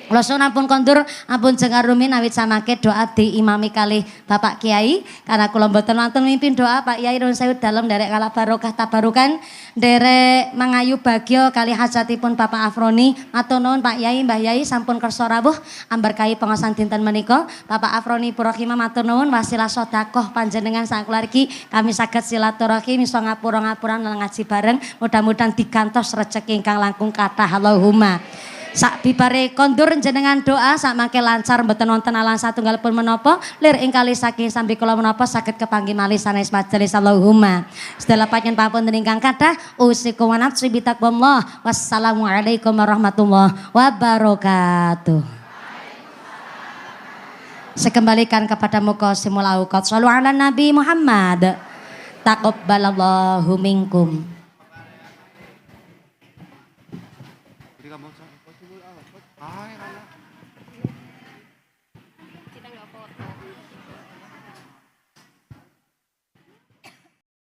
Kula suwun ampun kondur ampun jengar rumin awit samangke doa diimami kalih Bapak Kiai karena kula mboten wonten mimpin doa Pak Yai nuwun sewu dalem nderek kala barokah tabarukan nderek mangayu bagya kalih hajatipun Bapak Afroni matur nuwun Pak Yai Mbah Yai sampun kersa rawuh amberkahi pengaosan dinten menika Bapak Afroni Ibu Rohimah matur nuwun wasilah sedekah panjenengan sakeluargi kami saged silaturahim iso ngapura-ngapuran ngaji bareng mudah-mudahan digantos rejeki ingkang langkung kathah Allahumma. Sak bibare kondur jenengan doa sak mangke lancar mboten wonten alang satunggalipun menapa lir ing kalih saking sambi kula menapa saged kepanggih malih sanes majelis Allahumma. Sedaya panjenengan papunten ingkang kathah usikum wa nafsi bitaqwallah. Wassalamualaikum warahmatullahi wabarakatuh. Saya kembalikan kepada Muqasimul Auqat. Shallu ala Nabi Muhammad. Taqabbalallahu minkum.